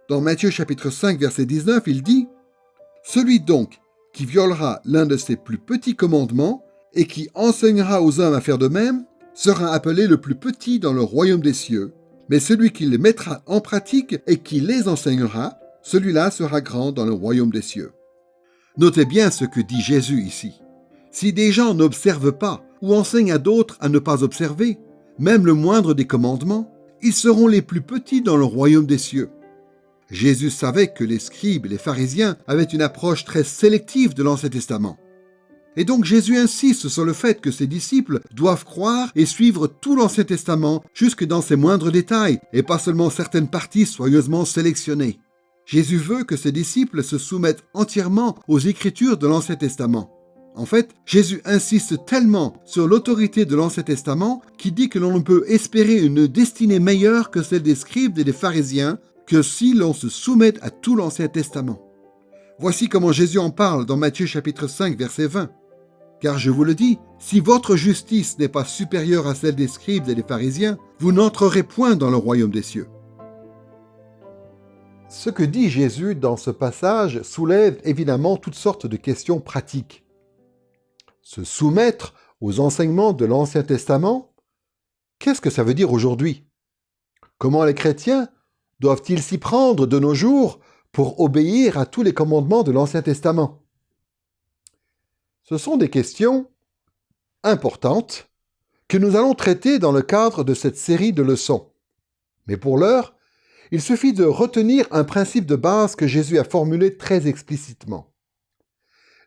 Dans Matthieu chapitre 5, verset 19, il dit « Celui donc qui violera l'un de ses plus petits commandements et qui enseignera aux hommes à faire de même, sera appelé le plus petit dans le royaume des cieux, mais celui qui les mettra en pratique et qui les enseignera, celui-là sera grand dans le royaume des cieux. » Notez bien ce que dit Jésus ici. Si des gens n'observent pas ou enseignent à d'autres à ne pas observer, même le moindre des commandements, ils seront les plus petits dans le royaume des cieux. Jésus savait que les scribes et les pharisiens avaient une approche très sélective de l'Ancien Testament. Et donc Jésus insiste sur le fait que ses disciples doivent croire et suivre tout l'Ancien Testament jusque dans ses moindres détails et pas seulement certaines parties soigneusement sélectionnées. Jésus veut que ses disciples se soumettent entièrement aux Écritures de l'Ancien Testament. En fait, Jésus insiste tellement sur l'autorité de l'Ancien Testament qu'il dit que l'on ne peut espérer une destinée meilleure que celle des scribes et des pharisiens que si l'on se soumet à tout l'Ancien Testament. Voici comment Jésus en parle dans Matthieu chapitre 5, verset 20. « Car je vous le dis, si votre justice n'est pas supérieure à celle des scribes et des pharisiens, vous n'entrerez point dans le royaume des cieux. » Ce que dit Jésus dans ce passage soulève évidemment toutes sortes de questions pratiques. Se soumettre aux enseignements de l'Ancien Testament, qu'est-ce que ça veut dire aujourd'hui? Comment les chrétiens doivent-ils s'y prendre de nos jours pour obéir à tous les commandements de l'Ancien Testament? Ce sont des questions importantes que nous allons traiter dans le cadre de cette série de leçons. Mais pour l'heure, il suffit de retenir un principe de base que Jésus a formulé très explicitement.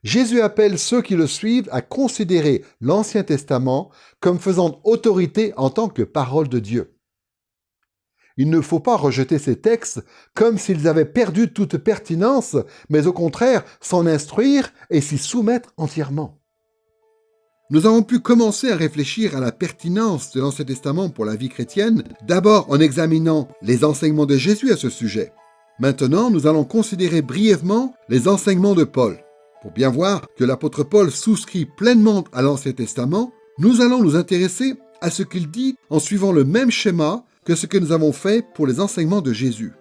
Jésus appelle ceux qui le suivent à considérer l'Ancien Testament comme faisant autorité en tant que parole de Dieu. Il ne faut pas rejeter ces textes comme s'ils avaient perdu toute pertinence, mais au contraire s'en instruire et s'y soumettre entièrement. Nous avons pu commencer à réfléchir à la pertinence de l'Ancien Testament pour la vie chrétienne, d'abord en examinant les enseignements de Jésus à ce sujet. Maintenant, nous allons considérer brièvement les enseignements de Paul. Pour bien voir que l'apôtre Paul souscrit pleinement à l'Ancien Testament, nous allons nous intéresser à ce qu'il dit en suivant le même schéma que ce que nous avons fait pour les enseignements de Jésus.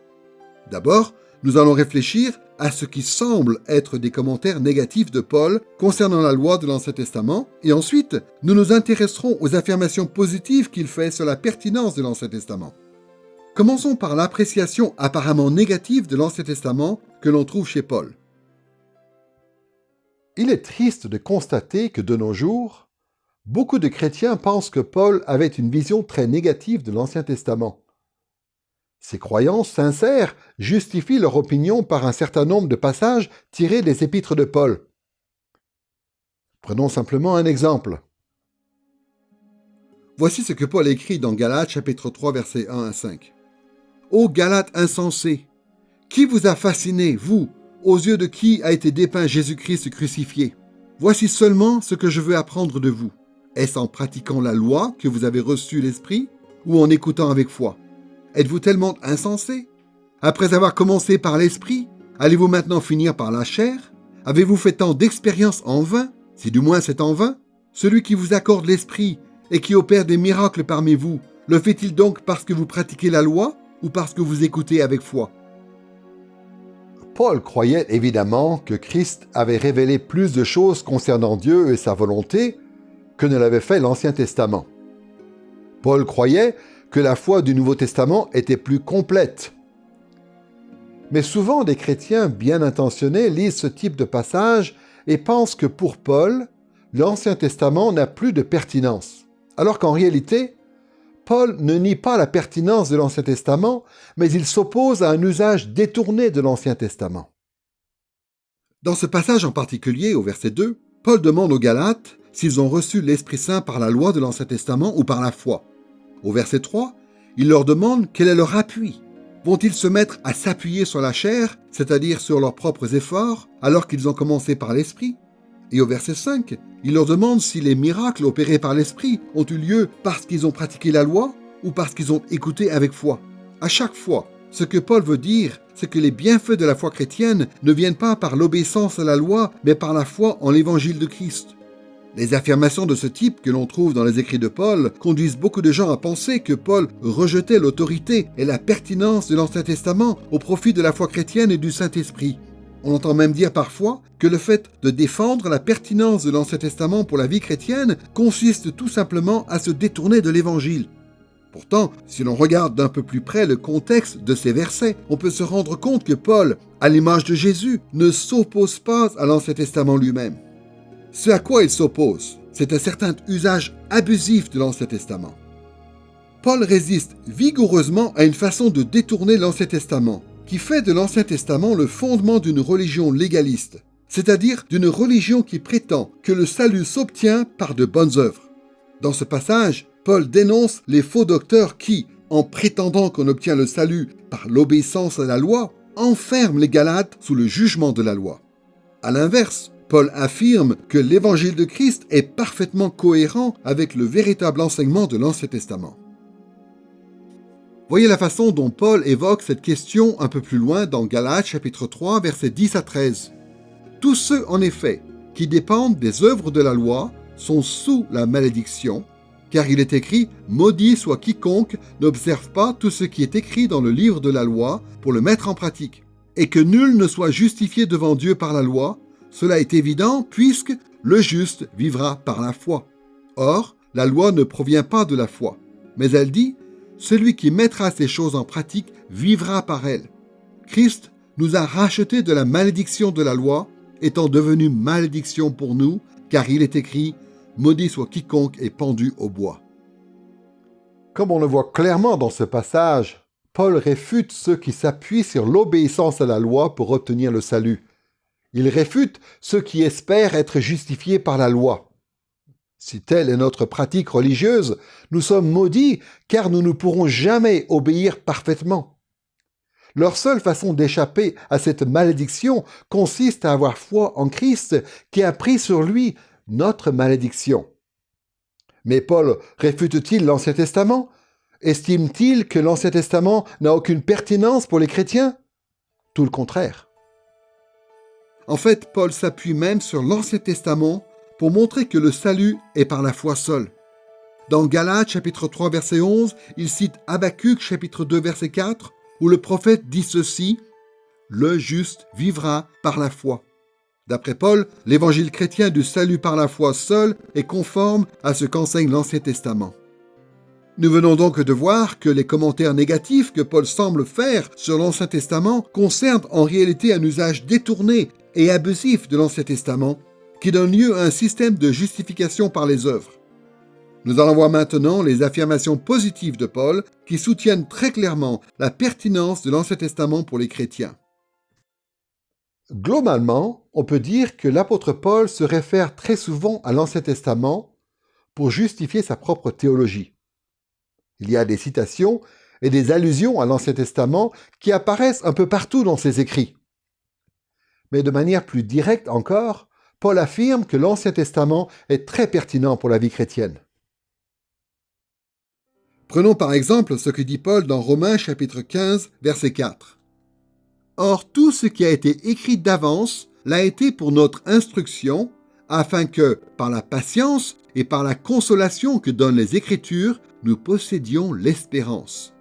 D'abord, nous allons réfléchir à ce qui semble être des commentaires négatifs de Paul concernant la loi de l'Ancien Testament, et ensuite, nous nous intéresserons aux affirmations positives qu'il fait sur la pertinence de l'Ancien Testament. Commençons par l'appréciation apparemment négative de l'Ancien Testament que l'on trouve chez Paul. Il est triste de constater que de nos jours, beaucoup de chrétiens pensent que Paul avait une vision très négative de l'Ancien Testament. Ces croyances sincères justifient leur opinion par un certain nombre de passages tirés des épîtres de Paul. Prenons simplement un exemple. Voici ce que Paul écrit dans Galates chapitre 3 versets 1 à 5. « Ô Galates insensés, qui vous a fasciné, vous, aux yeux de qui a été dépeint Jésus-Christ crucifié? Voici seulement ce que je veux apprendre de vous. Est-ce en pratiquant la loi que vous avez reçu l'Esprit, ou en écoutant avec foi? Êtes-vous tellement insensés? Après avoir commencé par l'Esprit, allez-vous maintenant finir par la chair? Avez-vous fait tant d'expériences en vain? Si du moins c'est en vain. Celui qui vous accorde l'Esprit et qui opère des miracles parmi vous, le fait-il donc parce que vous pratiquez la loi ou parce que vous écoutez avec foi? » Paul croyait évidemment que Christ avait révélé plus de choses concernant Dieu et sa volonté que ne l'avait fait l'Ancien Testament. Paul croyait que la foi du Nouveau Testament était plus complète. Mais souvent, des chrétiens bien intentionnés lisent ce type de passage et pensent que pour Paul, l'Ancien Testament n'a plus de pertinence. Alors qu'en réalité, Paul ne nie pas la pertinence de l'Ancien Testament, mais il s'oppose à un usage détourné de l'Ancien Testament. Dans ce passage en particulier, au verset 2, Paul demande aux Galates s'ils ont reçu l'Esprit Saint par la loi de l'Ancien Testament ou par la foi. Au verset 3, il leur demande quel est leur appui. Vont-ils se mettre à s'appuyer sur la chair, c'est-à-dire sur leurs propres efforts, alors qu'ils ont commencé par l'Esprit? Et au verset 5, il leur demande si les miracles opérés par l'Esprit ont eu lieu parce qu'ils ont pratiqué la loi ou parce qu'ils ont écouté avec foi. À chaque fois, ce que Paul veut dire, c'est que les bienfaits de la foi chrétienne ne viennent pas par l'obéissance à la loi, mais par la foi en l'évangile de Christ. Les affirmations de ce type que l'on trouve dans les écrits de Paul conduisent beaucoup de gens à penser que Paul rejetait l'autorité et la pertinence de l'Ancien Testament au profit de la foi chrétienne et du Saint-Esprit. On entend même dire parfois que le fait de défendre la pertinence de l'Ancien Testament pour la vie chrétienne consiste tout simplement à se détourner de l'Évangile. Pourtant, si l'on regarde d'un peu plus près le contexte de ces versets, on peut se rendre compte que Paul, à l'image de Jésus, ne s'oppose pas à l'Ancien Testament lui-même. Ce à quoi il s'oppose, c'est un certain usage abusif de l'Ancien Testament. Paul résiste vigoureusement à une façon de détourner l'Ancien Testament, qui fait de l'Ancien Testament le fondement d'une religion légaliste, c'est-à-dire d'une religion qui prétend que le salut s'obtient par de bonnes œuvres. Dans ce passage, Paul dénonce les faux docteurs qui, en prétendant qu'on obtient le salut par l'obéissance à la loi, enferment les Galates sous le jugement de la loi. À l'inverse, Paul affirme que l'évangile de Christ est parfaitement cohérent avec le véritable enseignement de l'Ancien Testament. Voyez la façon dont Paul évoque cette question un peu plus loin dans Galates chapitre 3, versets 10 à 13. « Tous ceux, en effet, qui dépendent des œuvres de la loi sont sous la malédiction, car il est écrit « Maudit soit quiconque n'observe pas tout ce qui est écrit dans le livre de la loi pour le mettre en pratique, et que nul ne soit justifié devant Dieu par la loi. Cela est évident, puisque le juste vivra par la foi. Or, la loi ne provient pas de la foi, mais elle dit « Celui qui mettra ces choses en pratique vivra par elles. » Christ nous a rachetés de la malédiction de la loi, étant devenu malédiction pour nous, car il est écrit « Maudit soit quiconque est pendu au bois. » Comme on le voit clairement dans ce passage, Paul réfute ceux qui s'appuient sur l'obéissance à la loi pour obtenir le salut. Il réfute ceux qui espèrent être justifiés par la loi. Si telle est notre pratique religieuse, nous sommes maudits car nous ne pourrons jamais obéir parfaitement. Leur seule façon d'échapper à cette malédiction consiste à avoir foi en Christ qui a pris sur lui notre malédiction. Mais Paul réfute-t-il l'Ancien Testament? Estime-t-il que l'Ancien Testament n'a aucune pertinence pour les chrétiens? Tout le contraire. En fait, Paul s'appuie même sur l'Ancien Testament pour montrer que le salut est par la foi seule. Dans Galates chapitre 3 verset 11, il cite Habacuc chapitre 2 verset 4, où le prophète dit ceci « Le juste vivra par la foi ». D'après Paul, l'évangile chrétien du salut par la foi seul est conforme à ce qu'enseigne l'Ancien Testament. Nous venons donc de voir que les commentaires négatifs que Paul semble faire sur l'Ancien Testament concernent en réalité un usage détourné et abusif de l'Ancien Testament qui donne lieu à un système de justification par les œuvres. Nous allons voir maintenant les affirmations positives de Paul qui soutiennent très clairement la pertinence de l'Ancien Testament pour les chrétiens. Globalement, on peut dire que l'apôtre Paul se réfère très souvent à l'Ancien Testament pour justifier sa propre théologie. Il y a des citations et des allusions à l'Ancien Testament qui apparaissent un peu partout dans ses écrits. Mais de manière plus directe encore, Paul affirme que l'Ancien Testament est très pertinent pour la vie chrétienne. Prenons par exemple ce que dit Paul dans Romains chapitre 15, verset 4. « Or, tout ce qui a été écrit d'avance l'a été pour notre instruction, afin que, par la patience et par la consolation que donnent les Écritures, nous possédions l'espérance. »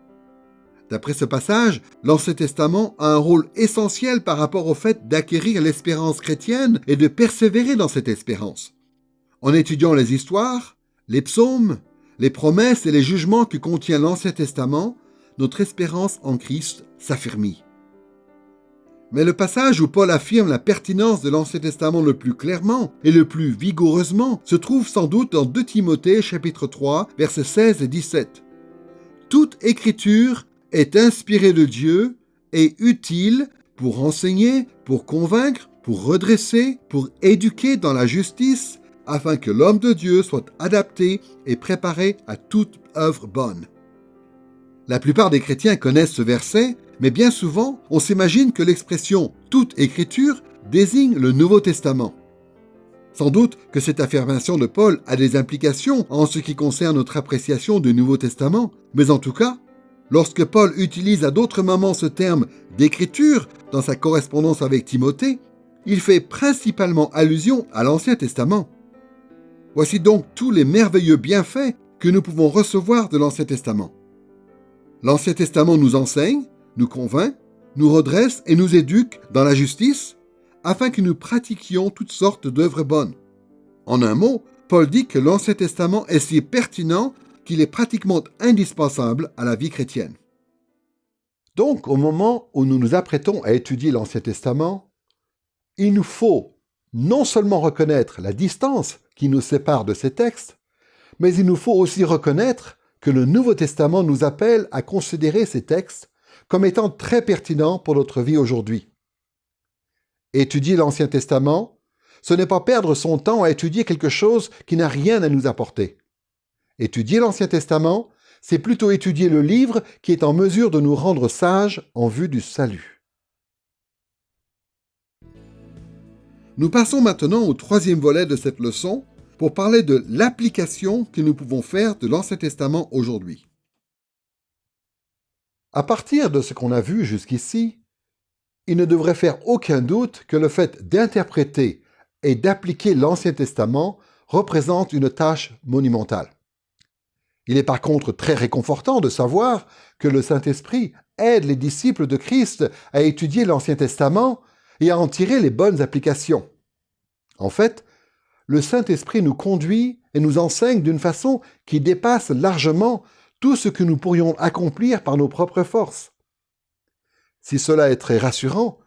D'après ce passage, l'Ancien Testament a un rôle essentiel par rapport au fait d'acquérir l'espérance chrétienne et de persévérer dans cette espérance. En étudiant les histoires, les psaumes, les promesses et les jugements que contient l'Ancien Testament, notre espérance en Christ s'affermit. Mais le passage où Paul affirme la pertinence de l'Ancien Testament le plus clairement et le plus vigoureusement se trouve sans doute dans 2 Timothée chapitre 3, versets 16 et 17. « Toute écriture est inspirée de Dieu et utile pour enseigner, pour convaincre, pour redresser, pour éduquer dans la justice, afin que l'homme de Dieu soit adapté et préparé à toute œuvre bonne. » La plupart des chrétiens connaissent ce verset, mais bien souvent, on s'imagine que l'expression « toute écriture » désigne le Nouveau Testament. Sans doute que cette affirmation de Paul a des implications en ce qui concerne notre appréciation du Nouveau Testament, mais en tout cas, lorsque Paul utilise à d'autres moments ce terme « d'écriture » dans sa correspondance avec Timothée, il fait principalement allusion à l'Ancien Testament. Voici donc tous les merveilleux bienfaits que nous pouvons recevoir de l'Ancien Testament. L'Ancien Testament nous enseigne, nous convainc, nous redresse et nous éduque dans la justice, afin que nous pratiquions toutes sortes d'œuvres bonnes. En un mot, Paul dit que l'Ancien Testament est si pertinent qu'il est pratiquement indispensable à la vie chrétienne. Donc, au moment où nous nous apprêtons à étudier l'Ancien Testament, il nous faut non seulement reconnaître la distance qui nous sépare de ces textes, mais il nous faut aussi reconnaître que le Nouveau Testament nous appelle à considérer ces textes comme étant très pertinents pour notre vie aujourd'hui. Étudier l'Ancien Testament, ce n'est pas perdre son temps à étudier quelque chose qui n'a rien à nous apporter. Étudier l'Ancien Testament, c'est plutôt étudier le livre qui est en mesure de nous rendre sages en vue du salut. Nous passons maintenant au troisième volet de cette leçon pour parler de l'application que nous pouvons faire de l'Ancien Testament aujourd'hui. À partir de ce qu'on a vu jusqu'ici, il ne devrait faire aucun doute que le fait d'interpréter et d'appliquer l'Ancien Testament représente une tâche monumentale. Il est par contre très réconfortant de savoir que le Saint-Esprit aide les disciples de Christ à étudier l'Ancien Testament et à en tirer les bonnes applications. En fait, le Saint-Esprit nous conduit et nous enseigne d'une façon qui dépasse largement tout ce que nous pourrions accomplir par nos propres forces. Si cela est très rassurant,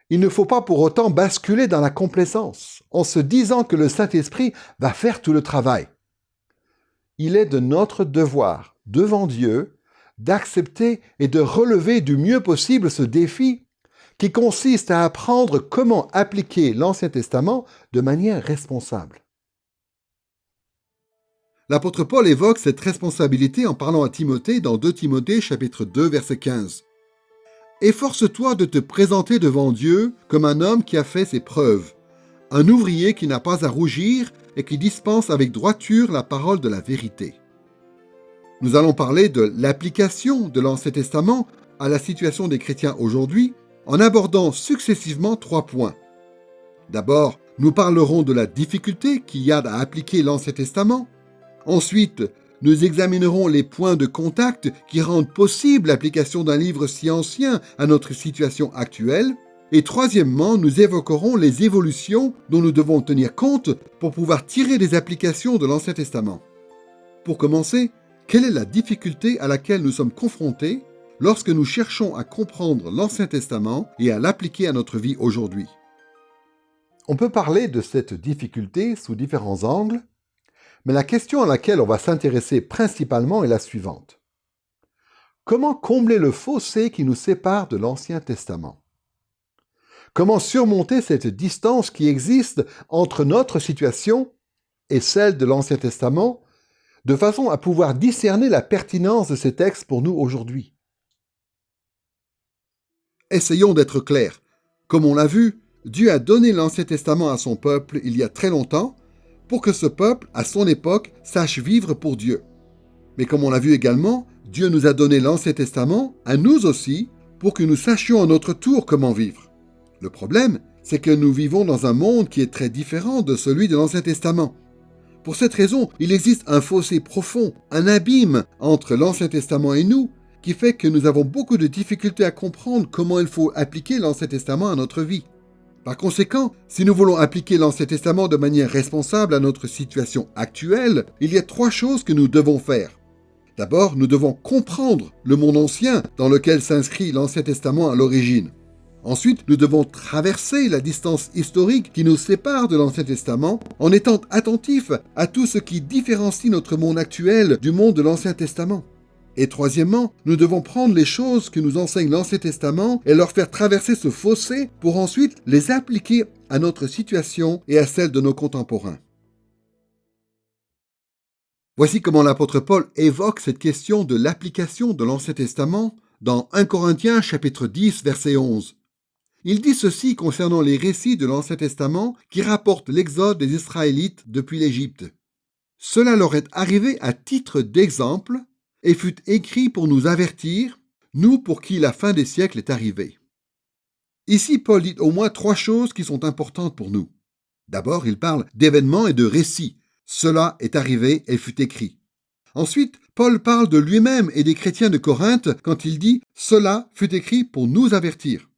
il ne faut pas pour autant basculer dans la complaisance en se disant que le Saint-Esprit va faire tout le travail. Il est de notre devoir, devant Dieu, d'accepter et de relever du mieux possible ce défi qui consiste à apprendre comment appliquer l'Ancien Testament de manière responsable. L'apôtre Paul évoque cette responsabilité en parlant à Timothée dans 2 Timothée chapitre 2 verset 15. « Efforce-toi de te présenter devant Dieu comme un homme qui a fait ses preuves, un ouvrier qui n'a pas à rougir et qui dispense avec droiture la parole de la vérité. » Nous allons parler de l'application de l'Ancien Testament à la situation des chrétiens aujourd'hui en abordant successivement 3 points. D'abord, nous parlerons de la difficulté qu'il y a à appliquer l'Ancien Testament. Ensuite, nous examinerons les points de contact qui rendent possible l'application d'un livre si ancien à notre situation actuelle. Et troisièmement, nous évoquerons les évolutions dont nous devons tenir compte pour pouvoir tirer des applications de l'Ancien Testament. Pour commencer, quelle est la difficulté à laquelle nous sommes confrontés lorsque nous cherchons à comprendre l'Ancien Testament et à l'appliquer à notre vie aujourd'hui? On peut parler de cette difficulté sous différents angles, mais la question à laquelle on va s'intéresser principalement est la suivante. Comment combler le fossé qui nous sépare de l'Ancien Testament? Comment surmonter cette distance qui existe entre notre situation et celle de l'Ancien Testament, de façon à pouvoir discerner la pertinence de ces textes pour nous aujourd'hui? Essayons d'être clairs. Comme on l'a vu, Dieu a donné l'Ancien Testament à son peuple il y a très longtemps pour que ce peuple, à son époque, sache vivre pour Dieu. Mais comme on l'a vu également, Dieu nous a donné l'Ancien Testament à nous aussi pour que nous sachions à notre tour comment vivre. Le problème, c'est que nous vivons dans un monde qui est très différent de celui de l'Ancien Testament. Pour cette raison, il existe un fossé profond, un abîme entre l'Ancien Testament et nous, qui fait que nous avons beaucoup de difficultés à comprendre comment il faut appliquer l'Ancien Testament à notre vie. Par conséquent, si nous voulons appliquer l'Ancien Testament de manière responsable à notre situation actuelle, il y a 3 choses que nous devons faire. D'abord, nous devons comprendre le monde ancien dans lequel s'inscrit l'Ancien Testament à l'origine. Ensuite, nous devons traverser la distance historique qui nous sépare de l'Ancien Testament en étant attentifs à tout ce qui différencie notre monde actuel du monde de l'Ancien Testament. Et troisièmement, nous devons prendre les choses que nous enseigne l'Ancien Testament et leur faire traverser ce fossé pour ensuite les appliquer à notre situation et à celle de nos contemporains. Voici comment l'apôtre Paul évoque cette question de l'application de l'Ancien Testament dans 1 Corinthiens chapitre 10 verset 11. Il dit ceci concernant les récits de l'Ancien Testament qui rapportent l'exode des Israélites depuis l'Égypte. « Cela leur est arrivé à titre d'exemple et fut écrit pour nous avertir, nous pour qui la fin des siècles est arrivée. » Ici, Paul dit au moins 3 choses qui sont importantes pour nous. D'abord, il parle d'événements et de récits. Cela est arrivé et fut écrit. Ensuite, Paul parle de lui-même et des chrétiens de Corinthe quand il dit « Cela fut écrit pour nous avertir ».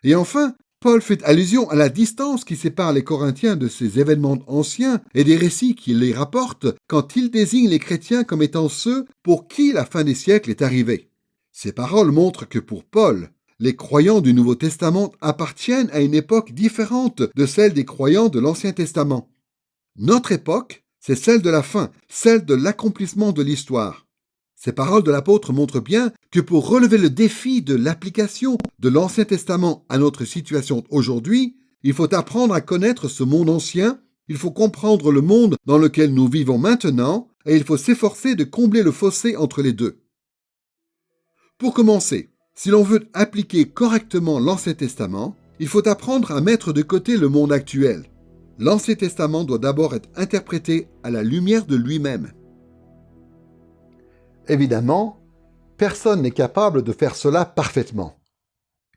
Et enfin, Paul fait allusion à la distance qui sépare les Corinthiens de ces événements anciens et des récits qu'il les rapporte quand il désigne les chrétiens comme étant ceux pour qui la fin des siècles est arrivée. Ces paroles montrent que pour Paul, les croyants du Nouveau Testament appartiennent à une époque différente de celle des croyants de l'Ancien Testament. Notre époque, c'est celle de la fin, celle de l'accomplissement de l'histoire. Ces paroles de l'apôtre montrent bien que pour relever le défi de l'application de l'Ancien Testament à notre situation aujourd'hui, il faut apprendre à connaître ce monde ancien, il faut comprendre le monde dans lequel nous vivons maintenant, et il faut s'efforcer de combler le fossé entre les deux. Pour commencer, si l'on veut appliquer correctement l'Ancien Testament, Il faut apprendre à mettre de côté le monde actuel. L'Ancien Testament doit d'abord être interprété à la lumière de lui-même. Évidemment, personne n'est capable de faire cela parfaitement.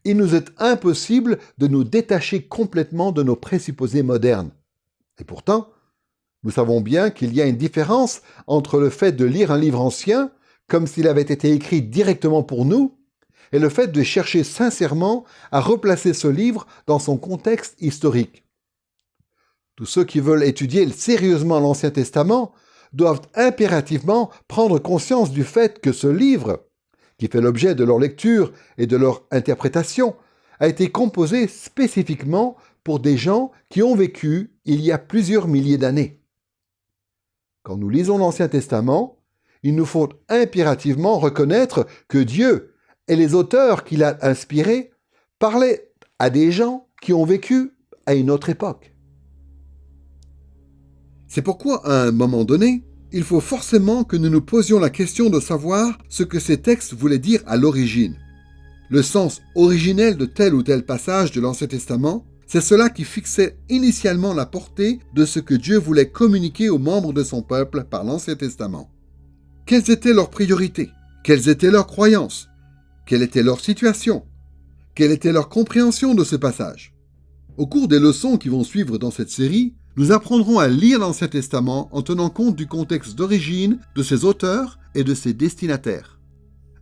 Il nous est impossible de nous détacher complètement de nos présupposés modernes. Et pourtant, nous savons bien qu'il y a une différence entre le fait de lire un livre ancien, comme s'il avait été écrit directement pour nous, et le fait de chercher sincèrement à replacer ce livre dans son contexte historique. Tous ceux qui veulent étudier sérieusement l'Ancien Testament doivent impérativement prendre conscience du fait que ce livre, qui fait l'objet de leur lecture et de leur interprétation, a été composé spécifiquement pour des gens qui ont vécu il y a plusieurs milliers d'années. Quand nous lisons l'Ancien Testament, il nous faut impérativement reconnaître que Dieu et les auteurs qu'il a inspirés parlaient à des gens qui ont vécu à une autre époque. C'est pourquoi, à un moment donné, il faut forcément que nous nous posions la question de savoir ce que ces textes voulaient dire à l'origine. Le sens originel de tel ou tel passage de l'Ancien Testament, c'est cela qui fixait initialement la portée de ce que Dieu voulait communiquer aux membres de son peuple par l'Ancien Testament. Quelles étaient leurs priorités? Quelles étaient leurs croyances? Quelle était leur situation? Quelle était leur compréhension de ce passage? Au cours des leçons qui vont suivre dans cette série, nous apprendrons à lire l'Ancien Testament en tenant compte du contexte d'origine de ses auteurs et de ses destinataires.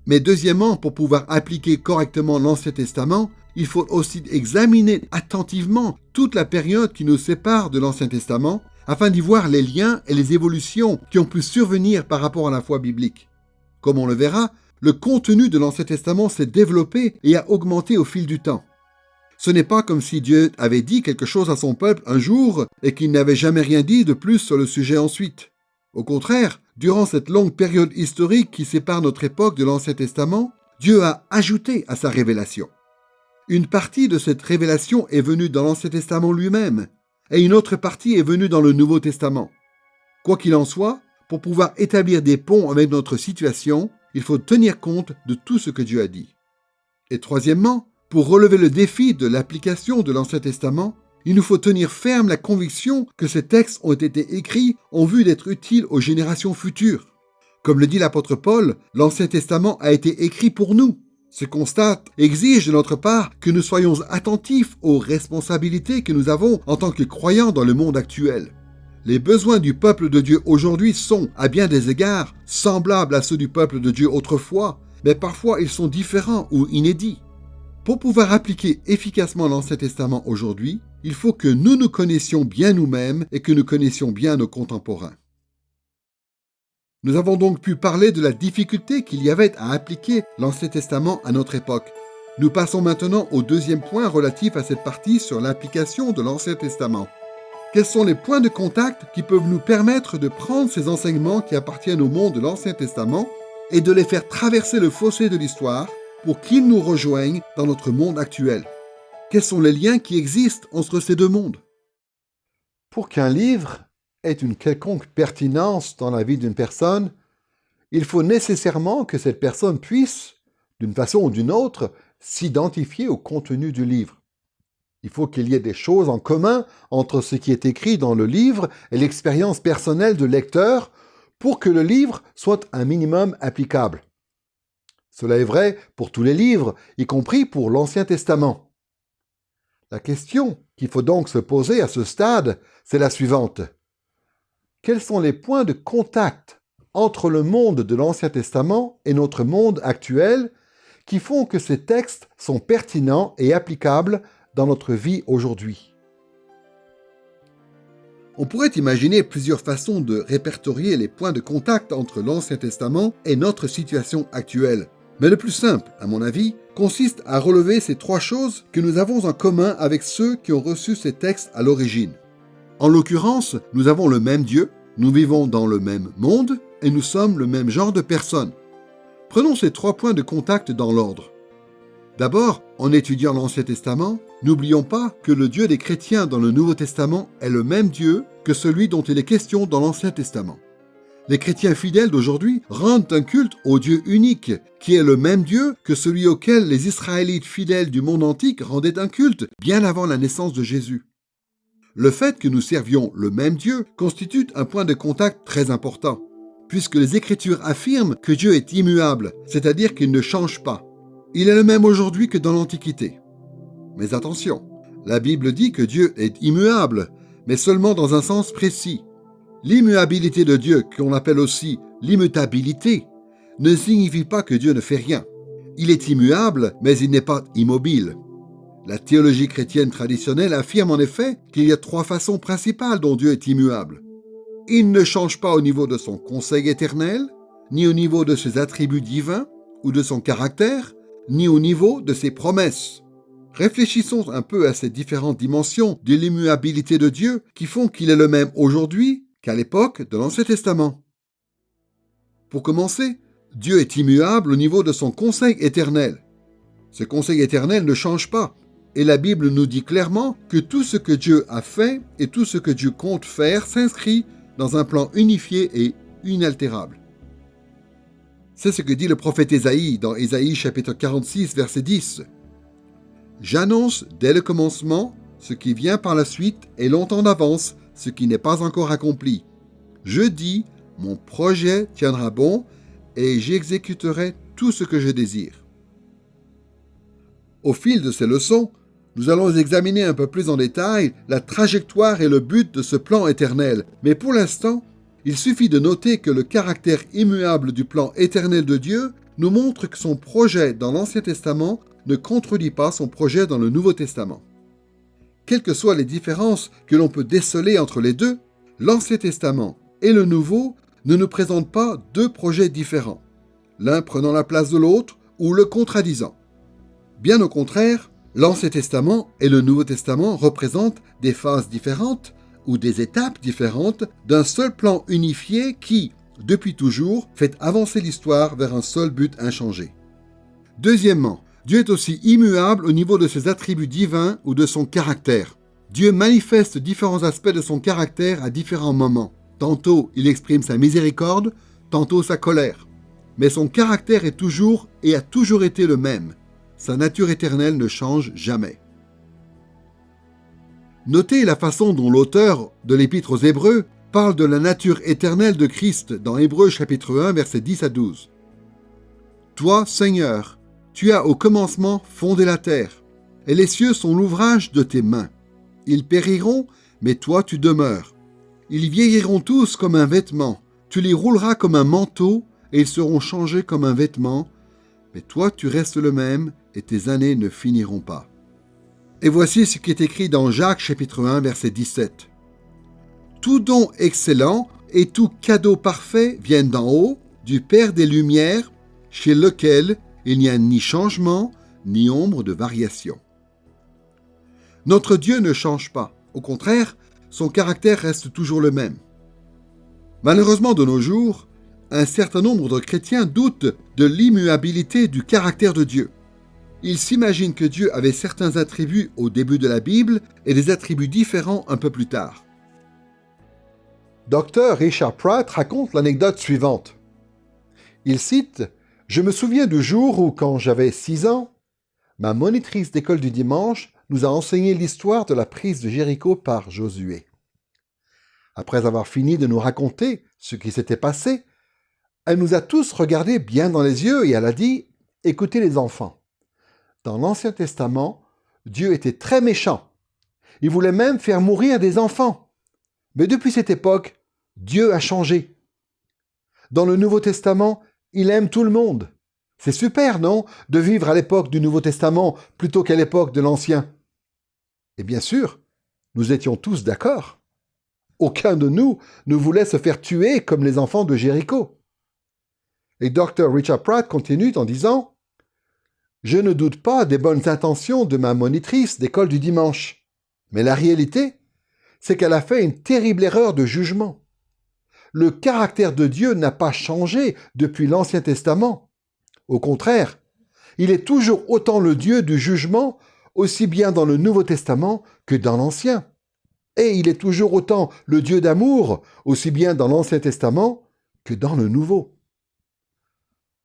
Mais deuxièmement, pour pouvoir appliquer correctement l'Ancien Testament, il faut aussi examiner attentivement toute la période qui nous sépare de l'Ancien Testament afin d'y voir les liens et les évolutions qui ont pu survenir par rapport à la foi biblique. Comme on le verra, le contenu de l'Ancien Testament s'est développé et a augmenté au fil du temps. Ce n'est pas comme si Dieu avait dit quelque chose à son peuple un jour et qu'il n'avait jamais rien dit de plus sur le sujet ensuite. Au contraire, durant cette longue période historique qui sépare notre époque de l'Ancien Testament, Dieu a ajouté à sa révélation. Une partie de cette révélation est venue dans l'Ancien Testament lui-même, et une autre partie est venue dans le Nouveau Testament. Quoi qu'il en soit, pour pouvoir établir des ponts avec notre situation, il faut tenir compte de tout ce que Dieu a dit. Et troisièmement, pour relever le défi de l'application de l'Ancien Testament, il nous faut tenir ferme la conviction que ces textes ont été écrits en vue d'être utiles aux générations futures. Comme le dit l'apôtre Paul, l'Ancien Testament a été écrit pour nous. Ce constat exige de notre part que nous soyons attentifs aux responsabilités que nous avons en tant que croyants dans le monde actuel. Les besoins du peuple de Dieu aujourd'hui sont, à bien des égards, semblables à ceux du peuple de Dieu autrefois, mais parfois ils sont différents ou inédits. Pour pouvoir appliquer efficacement l'Ancien Testament aujourd'hui, il faut que nous nous connaissions bien nous-mêmes et que nous connaissions bien nos contemporains. Nous avons donc pu parler de la difficulté qu'il y avait à appliquer l'Ancien Testament à notre époque. Nous passons maintenant au deuxième point relatif à cette partie sur l'application de l'Ancien Testament. Quels sont les points de contact qui peuvent nous permettre de prendre ces enseignements qui appartiennent au monde de l'Ancien Testament et de les faire traverser le fossé de l'histoire pour qu'ils nous rejoignent dans notre monde actuel? Quels sont les liens qui existent entre ces deux mondes? Pour qu'un livre ait une quelconque pertinence dans la vie d'une personne, il faut nécessairement que cette personne puisse, d'une façon ou d'une autre, s'identifier au contenu du livre. Il faut qu'il y ait des choses en commun entre ce qui est écrit dans le livre et l'expérience personnelle du lecteur pour que le livre soit un minimum applicable. Cela est vrai pour tous les livres, y compris pour l'Ancien Testament. La question qu'il faut donc se poser à ce stade, c'est la suivante. Quels sont les points de contact entre le monde de l'Ancien Testament et notre monde actuel qui font que ces textes sont pertinents et applicables dans notre vie aujourd'hui? On pourrait imaginer plusieurs façons de répertorier les points de contact entre l'Ancien Testament et notre situation actuelle. Mais le plus simple, à mon avis, consiste à relever ces trois choses que nous avons en commun avec ceux qui ont reçu ces textes à l'origine. En l'occurrence, nous avons le même Dieu, nous vivons dans le même monde et nous sommes le même genre de personnes. Prenons ces trois points de contact dans l'ordre. D'abord, en étudiant l'Ancien Testament, n'oublions pas que le Dieu des chrétiens dans le Nouveau Testament est le même Dieu que celui dont il est question dans l'Ancien Testament. Les chrétiens fidèles d'aujourd'hui rendent un culte au Dieu unique, qui est le même Dieu que celui auquel les Israélites fidèles du monde antique rendaient un culte bien avant la naissance de Jésus. Le fait que nous servions le même Dieu constitue un point de contact très important, puisque les Écritures affirment que Dieu est immuable, c'est-à-dire qu'il ne change pas. Il est le même aujourd'hui que dans l'Antiquité. Mais attention, la Bible dit que Dieu est immuable, mais seulement dans un sens précis. L'immuabilité de Dieu, qu'on appelle aussi l'immutabilité, ne signifie pas que Dieu ne fait rien. Il est immuable, mais il n'est pas immobile. La théologie chrétienne traditionnelle affirme en effet qu'il y a 3 façons principales dont Dieu est immuable. Il ne change pas au niveau de son conseil éternel, ni au niveau de ses attributs divins ou de son caractère, ni au niveau de ses promesses. Réfléchissons un peu à ces différentes dimensions de l'immuabilité de Dieu qui font qu'il est le même aujourd'hui qu'à l'époque de l'Ancien Testament. Pour commencer, Dieu est immuable au niveau de son conseil éternel. Ce conseil éternel ne change pas, et la Bible nous dit clairement que tout ce que Dieu a fait et tout ce que Dieu compte faire s'inscrit dans un plan unifié et inaltérable. C'est ce que dit le prophète Ésaïe dans Ésaïe chapitre 46, verset 10. « J'annonce dès le commencement ce qui vient par la suite et longtemps d'avance, ce qui n'est pas encore accompli. Je dis, mon projet tiendra bon et j'exécuterai tout ce que je désire. » Au fil de ces leçons, nous allons examiner un peu plus en détail la trajectoire et le but de ce plan éternel. Mais pour l'instant, il suffit de noter que le caractère immuable du plan éternel de Dieu nous montre que son projet dans l'Ancien Testament ne contredit pas son projet dans le Nouveau Testament. Quelles que soient les différences que l'on peut déceler entre les deux, l'Ancien Testament et le Nouveau ne nous présentent pas 2 projets différents, l'un prenant la place de l'autre ou le contradisant. Bien au contraire, l'Ancien Testament et le Nouveau Testament représentent des phases différentes ou des étapes différentes d'un seul plan unifié qui, depuis toujours, fait avancer l'histoire vers un seul but inchangé. Deuxièmement, Dieu est aussi immuable au niveau de ses attributs divins ou de son caractère. Dieu manifeste différents aspects de son caractère à différents moments. Tantôt, il exprime sa miséricorde, tantôt sa colère. Mais son caractère est toujours et a toujours été le même. Sa nature éternelle ne change jamais. Notez la façon dont l'auteur de l'Épître aux Hébreux parle de la nature éternelle de Christ dans Hébreux chapitre 1, versets 10 à 12. « Toi, Seigneur, tu as au commencement fondé la terre, et les cieux sont l'ouvrage de tes mains. Ils périront, mais toi tu demeures. Ils vieilliront tous comme un vêtement, tu les rouleras comme un manteau, et ils seront changés comme un vêtement, mais toi tu restes le même, et tes années ne finiront pas. » Et voici ce qui est écrit dans Jacques chapitre 1, verset 17. « Tout don excellent et tout cadeau parfait viennent d'en haut, du Père des Lumières, chez lequel il n'y a ni changement, ni ombre de variation. » Notre Dieu ne change pas. Au contraire, son caractère reste toujours le même. Malheureusement, de nos jours, un certain nombre de chrétiens doutent de l'immuabilité du caractère de Dieu. Ils s'imaginent que Dieu avait certains attributs au début de la Bible et des attributs différents un peu plus tard. Dr. Richard Pratt raconte l'anecdote suivante. Il cite « Je me souviens du jour où, quand j'avais 6 ans, ma monitrice d'école du dimanche nous a enseigné l'histoire de la prise de Jéricho par Josué. Après avoir fini de nous raconter ce qui s'était passé, elle nous a tous regardés bien dans les yeux et elle a dit « Écoutez les enfants, dans l'Ancien Testament, Dieu était très méchant. Il voulait même faire mourir des enfants. Mais depuis cette époque, Dieu a changé. Dans le Nouveau Testament, il aime tout le monde. C'est super, non, de vivre à l'époque du Nouveau Testament plutôt qu'à l'époque de l'Ancien. » Et bien sûr, nous étions tous d'accord. Aucun de nous ne voulait se faire tuer comme les enfants de Jéricho. Et Dr. Richard Pratt continue en disant « Je ne doute pas des bonnes intentions de ma monitrice d'école du dimanche. Mais la réalité, c'est qu'elle a fait une terrible erreur de jugement. Le caractère de Dieu n'a pas changé depuis l'Ancien Testament. Au contraire, il est toujours autant le Dieu du jugement, aussi bien dans le Nouveau Testament que dans l'Ancien. Et il est toujours autant le Dieu d'amour, aussi bien dans l'Ancien Testament que dans le Nouveau.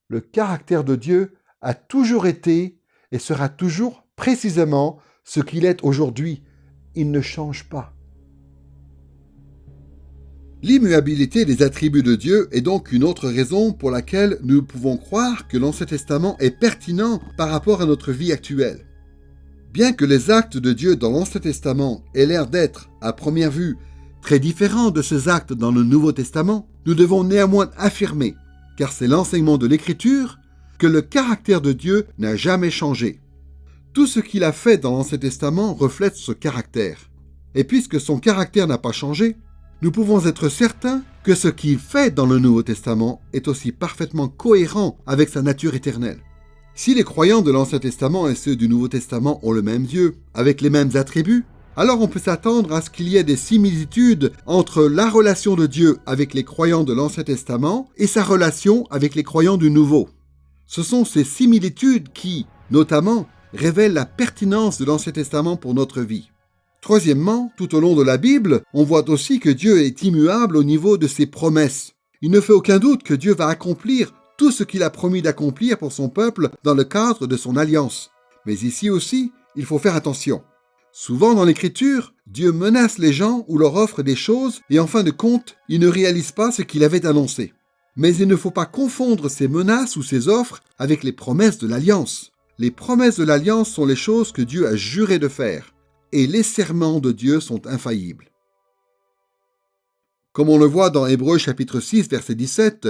Le caractère de Dieu a toujours été et sera toujours précisément ce qu'il est aujourd'hui. Il ne change pas. L'immuabilité des attributs de Dieu est donc une autre raison pour laquelle nous pouvons croire que l'Ancien Testament est pertinent par rapport à notre vie actuelle. Bien que les actes de Dieu dans l'Ancien Testament aient l'air d'être, à première vue, très différents de ces actes dans le Nouveau Testament, nous devons néanmoins affirmer, car c'est l'enseignement de l'Écriture, que le caractère de Dieu n'a jamais changé. Tout ce qu'il a fait dans l'Ancien Testament reflète ce caractère. Et puisque son caractère n'a pas changé, nous pouvons être certains que ce qu'il fait dans le Nouveau Testament est aussi parfaitement cohérent avec sa nature éternelle. Si les croyants de l'Ancien Testament et ceux du Nouveau Testament ont le même Dieu, avec les mêmes attributs, alors on peut s'attendre à ce qu'il y ait des similitudes entre la relation de Dieu avec les croyants de l'Ancien Testament et sa relation avec les croyants du Nouveau. Ce sont ces similitudes qui, notamment, révèlent la pertinence de l'Ancien Testament pour notre vie. Troisièmement, tout au long de la Bible, on voit aussi que Dieu est immuable au niveau de ses promesses. Il ne fait aucun doute que Dieu va accomplir tout ce qu'il a promis d'accomplir pour son peuple dans le cadre de son alliance. Mais ici aussi, il faut faire attention. Souvent dans l'Écriture, Dieu menace les gens ou leur offre des choses et en fin de compte, il ne réalise pas ce qu'il avait annoncé. Mais il ne faut pas confondre ces menaces ou ces offres avec les promesses de l'alliance. Les promesses de l'alliance sont les choses que Dieu a juré de faire. Et les serments de Dieu sont infaillibles. Comme on le voit dans Hébreux chapitre 6, verset 17,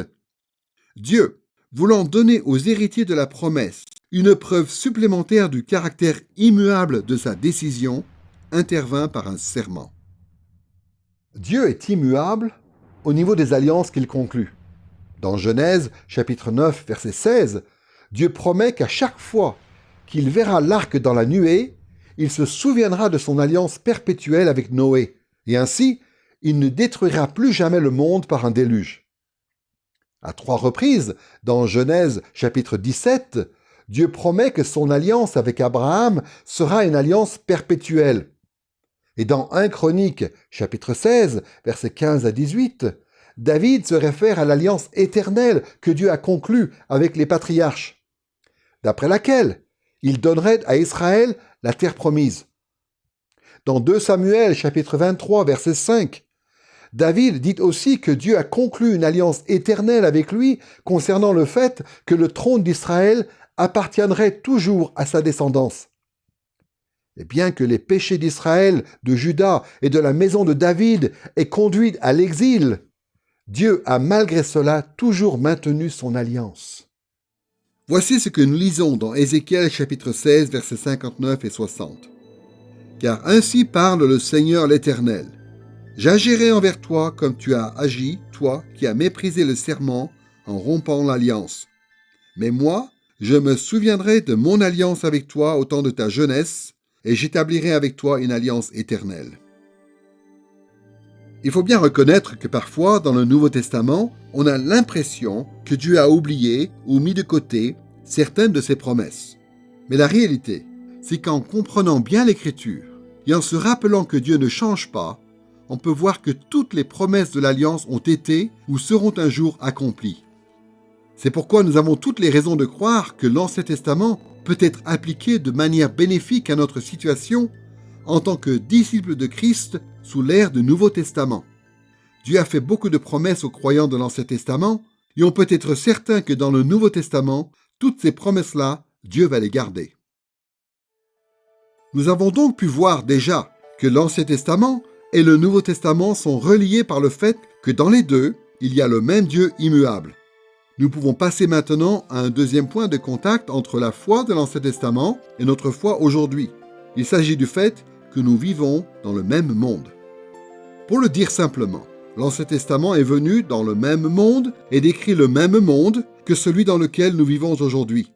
Dieu, voulant donner aux héritiers de la promesse une preuve supplémentaire du caractère immuable de sa décision, intervint par un serment. Dieu est immuable au niveau des alliances qu'il conclut. Dans Genèse chapitre 9, verset 16, Dieu promet qu'à chaque fois qu'il verra l'arc dans la nuée, il se souviendra de son alliance perpétuelle avec Noé, et ainsi, il ne détruira plus jamais le monde par un déluge. À 3 reprises, dans Genèse chapitre 17, Dieu promet que son alliance avec Abraham sera une alliance perpétuelle. Et dans 1 Chronique chapitre 16, versets 15 à 18, David se réfère à l'alliance éternelle que Dieu a conclue avec les patriarches, d'après laquelle il donnerait à Israël la terre promise. Dans 2 Samuel, chapitre 23, verset 5, David dit aussi que Dieu a conclu une alliance éternelle avec lui concernant le fait que le trône d'Israël appartiendrait toujours à sa descendance. Et bien que les péchés d'Israël, de Juda et de la maison de David aient conduit à l'exil, Dieu a malgré cela toujours maintenu son alliance. Voici ce que nous lisons dans Ézéchiel chapitre 16, versets 59 et 60. « Car ainsi parle le Seigneur l'Éternel. J'agirai envers toi comme tu as agi, toi qui as méprisé le serment en rompant l'alliance. Mais moi, je me souviendrai de mon alliance avec toi au temps de ta jeunesse, et j'établirai avec toi une alliance éternelle. » Il faut bien reconnaître que parfois, dans le Nouveau Testament, on a l'impression que Dieu a oublié ou mis de côté certaines de ses promesses. Mais la réalité, c'est qu'en comprenant bien l'Écriture et en se rappelant que Dieu ne change pas, on peut voir que toutes les promesses de l'Alliance ont été ou seront un jour accomplies. C'est pourquoi nous avons toutes les raisons de croire que l'Ancien Testament peut être appliqué de manière bénéfique à notre situation en tant que disciples de Christ sous l'ère du Nouveau Testament. Dieu a fait beaucoup de promesses aux croyants de l'Ancien Testament et on peut être certain que dans le Nouveau Testament, toutes ces promesses-là, Dieu va les garder. Nous avons donc pu voir déjà que l'Ancien Testament et le Nouveau Testament sont reliés par le fait que dans les deux, il y a le même Dieu immuable. Nous pouvons passer maintenant à un deuxième point de contact entre la foi de l'Ancien Testament et notre foi aujourd'hui. Il s'agit du fait que nous vivons dans le même monde. Pour le dire simplement, l'Ancien Testament est venu dans le même monde et décrit le même monde que celui dans lequel nous vivons aujourd'hui.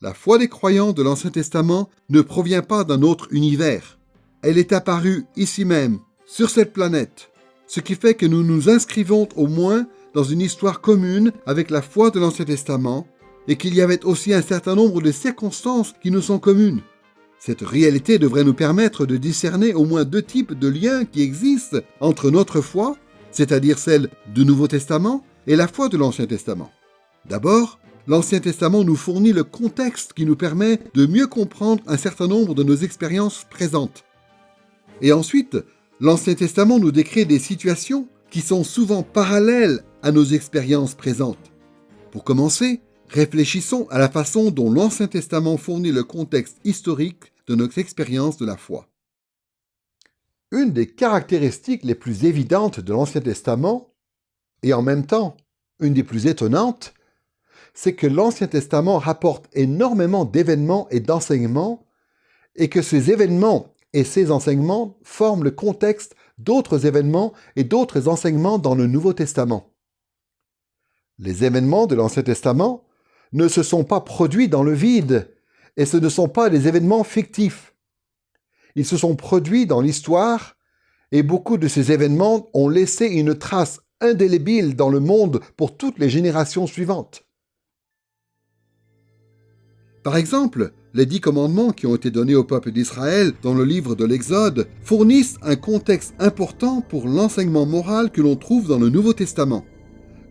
La foi des croyants de l'Ancien Testament ne provient pas d'un autre univers. Elle est apparue ici même, sur cette planète, ce qui fait que nous nous inscrivons au moins dans une histoire commune avec la foi de l'Ancien Testament et qu'il y avait aussi un certain nombre de circonstances qui nous sont communes. Cette réalité devrait nous permettre de discerner au moins deux types de liens qui existent entre notre foi, c'est-à-dire celle du Nouveau Testament, et la foi de l'Ancien Testament. D'abord, l'Ancien Testament nous fournit le contexte qui nous permet de mieux comprendre un certain nombre de nos expériences présentes. Et ensuite, l'Ancien Testament nous décrit des situations qui sont souvent parallèles à nos expériences présentes. Pour commencer, réfléchissons à la façon dont l'Ancien Testament fournit le contexte historique de notre expérience de la foi. Une des caractéristiques les plus évidentes de l'Ancien Testament, et en même temps une des plus étonnantes, c'est que l'Ancien Testament rapporte énormément d'événements et d'enseignements, et que ces événements et ces enseignements forment le contexte d'autres événements et d'autres enseignements dans le Nouveau Testament. Les événements de l'Ancien Testament ne se sont pas produits dans le vide, et ce ne sont pas des événements fictifs. Ils se sont produits dans l'histoire, et beaucoup de ces événements ont laissé une trace indélébile dans le monde pour toutes les générations suivantes. Par exemple, les 10 commandements qui ont été donnés au peuple d'Israël dans le livre de l'Exode fournissent un contexte important pour l'enseignement moral que l'on trouve dans le Nouveau Testament.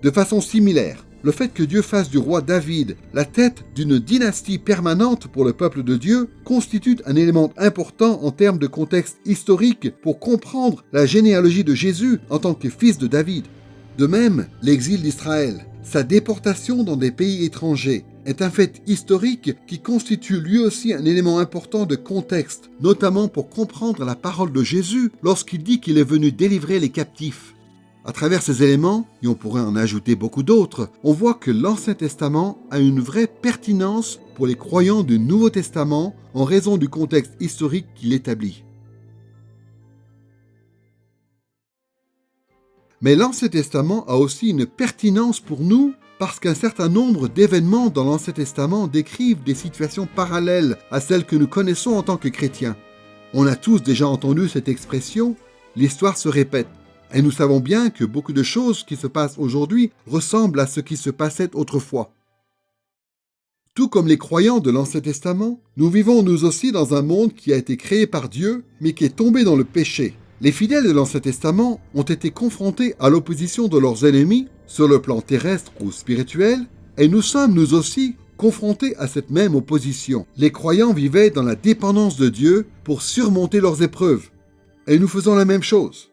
De façon similaire, le fait que Dieu fasse du roi David la tête d'une dynastie permanente pour le peuple de Dieu constitue un élément important en termes de contexte historique pour comprendre la généalogie de Jésus en tant que fils de David. De même, l'exil d'Israël, sa déportation dans des pays étrangers, est un fait historique qui constitue lui aussi un élément important de contexte, notamment pour comprendre la parole de Jésus lorsqu'il dit qu'il est venu délivrer les captifs. À travers ces éléments, et on pourrait en ajouter beaucoup d'autres, on voit que l'Ancien Testament a une vraie pertinence pour les croyants du Nouveau Testament en raison du contexte historique qu'il établit. Mais l'Ancien Testament a aussi une pertinence pour nous parce qu'un certain nombre d'événements dans l'Ancien Testament décrivent des situations parallèles à celles que nous connaissons en tant que chrétiens. On a tous déjà entendu cette expression « l'histoire se répète ». Et nous savons bien que beaucoup de choses qui se passent aujourd'hui ressemblent à ce qui se passait autrefois. Tout comme les croyants de l'Ancien Testament, nous vivons nous aussi dans un monde qui a été créé par Dieu, mais qui est tombé dans le péché. Les fidèles de l'Ancien Testament ont été confrontés à l'opposition de leurs ennemis, sur le plan terrestre ou spirituel, et nous sommes nous aussi confrontés à cette même opposition. Les croyants vivaient dans la dépendance de Dieu pour surmonter leurs épreuves. Et nous faisons la même chose.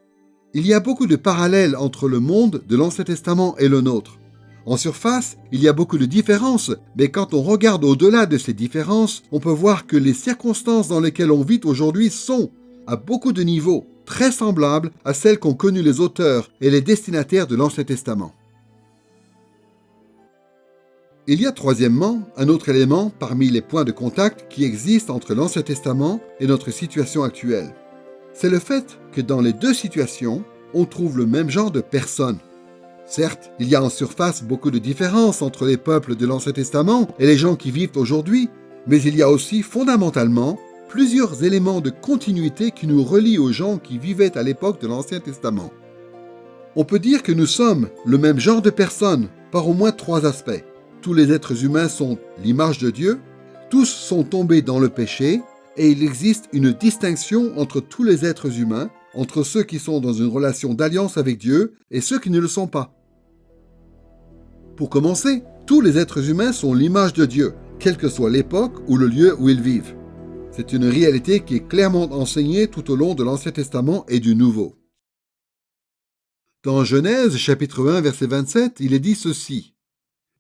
Il y a beaucoup de parallèles entre le monde de l'Ancien Testament et le nôtre. En surface, il y a beaucoup de différences, mais quand on regarde au-delà de ces différences, on peut voir que les circonstances dans lesquelles on vit aujourd'hui sont, à beaucoup de niveaux, très semblables à celles qu'ont connues les auteurs et les destinataires de l'Ancien Testament. Il y a troisièmement un autre élément parmi les points de contact qui existent entre l'Ancien Testament et notre situation actuelle. C'est le fait que dans les deux situations, on trouve le même genre de personnes. Certes, il y a en surface beaucoup de différences entre les peuples de l'Ancien Testament et les gens qui vivent aujourd'hui, mais il y a aussi fondamentalement plusieurs éléments de continuité qui nous relient aux gens qui vivaient à l'époque de l'Ancien Testament. On peut dire que nous sommes le même genre de personnes par au moins 3 aspects. Tous les êtres humains sont l'image de Dieu, tous sont tombés dans le péché, et il existe une distinction entre tous les êtres humains, entre ceux qui sont dans une relation d'alliance avec Dieu et ceux qui ne le sont pas. Pour commencer, tous les êtres humains sont l'image de Dieu, quelle que soit l'époque ou le lieu où ils vivent. C'est une réalité qui est clairement enseignée tout au long de l'Ancien Testament et du Nouveau. Dans Genèse chapitre 1 verset 27, il est dit ceci.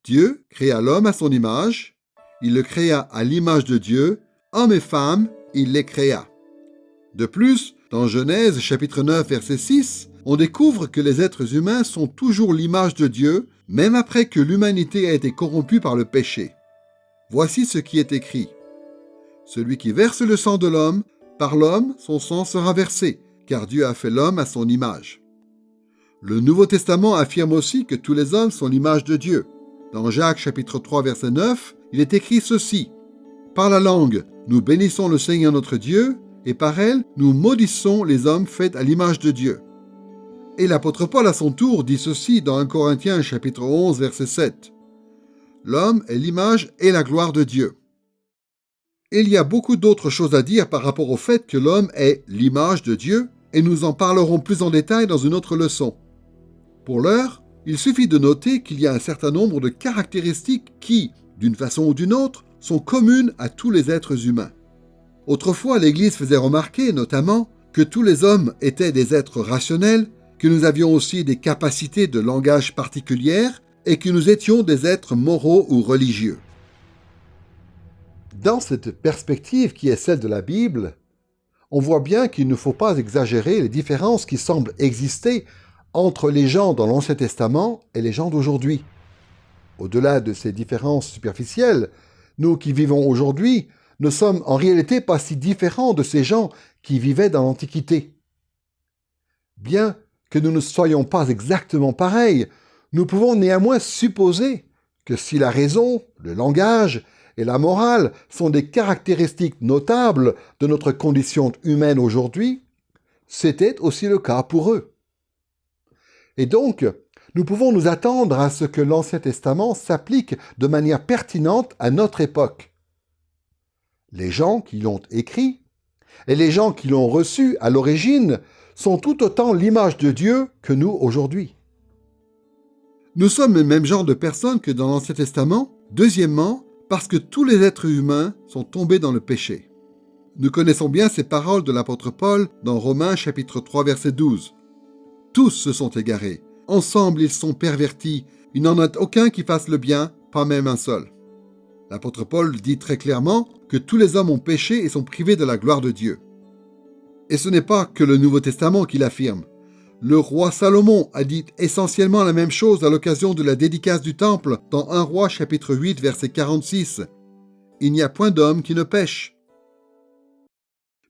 Dieu créa l'homme à son image, il le créa à l'image de Dieu, hommes et femmes, il les créa. De plus, dans Genèse chapitre 9 verset 6, on découvre que les êtres humains sont toujours l'image de Dieu, même après que l'humanité a été corrompue par le péché. Voici ce qui est écrit. Celui qui verse le sang de l'homme, par l'homme, son sang sera versé, car Dieu a fait l'homme à son image. Le Nouveau Testament affirme aussi que tous les hommes sont l'image de Dieu. Dans Jacques chapitre 3 verset 9, il est écrit ceci. Par la langue, nous bénissons le Seigneur notre Dieu, et par elle, nous maudissons les hommes faits à l'image de Dieu. Et l'apôtre Paul à son tour dit ceci dans 1 Corinthiens chapitre 11 verset 7. L'homme est l'image et la gloire de Dieu. Il y a beaucoup d'autres choses à dire par rapport au fait que l'homme est l'image de Dieu, et nous en parlerons plus en détail dans une autre leçon. Pour l'heure, Il suffit de noter qu'il y a un certain nombre de caractéristiques qui, d'une façon ou d'une autre, sont communes à tous les êtres humains. Autrefois, l'Église faisait remarquer, notamment, que tous les hommes étaient des êtres rationnels, que nous avions aussi des capacités de langage particulières et que nous étions des êtres moraux ou religieux. Dans cette perspective qui est celle de la Bible, on voit bien qu'il ne faut pas exagérer les différences qui semblent exister entre les gens dans l'Ancien Testament et les gens d'aujourd'hui. Au-delà de ces différences superficielles, nous qui vivons aujourd'hui ne sommes en réalité pas si différents de ces gens qui vivaient dans l'Antiquité. Bien que nous ne soyons pas exactement pareils, nous pouvons néanmoins supposer que si la raison, le langage et la morale sont des caractéristiques notables de notre condition humaine aujourd'hui, c'était aussi le cas pour eux. Et donc, nous pouvons nous attendre à ce que l'Ancien Testament s'applique de manière pertinente à notre époque. Les gens qui l'ont écrit et les gens qui l'ont reçu à l'origine sont tout autant l'image de Dieu que nous aujourd'hui. Nous sommes le même genre de personnes que dans l'Ancien Testament. Deuxièmement, parce que tous les êtres humains sont tombés dans le péché. Nous connaissons bien ces paroles de l'apôtre Paul dans Romains chapitre 3 verset 12. Tous se sont égarés. Ensemble, ils sont pervertis. Il n'en a aucun qui fasse le bien, pas même un seul. L'apôtre Paul dit très clairement que tous les hommes ont péché et sont privés de la gloire de Dieu. Et ce n'est pas que le Nouveau Testament qui l'affirme. Le roi Salomon a dit essentiellement la même chose à l'occasion de la dédicace du temple dans 1 Roi chapitre 8 verset 46. Il n'y a point d'homme qui ne pêche.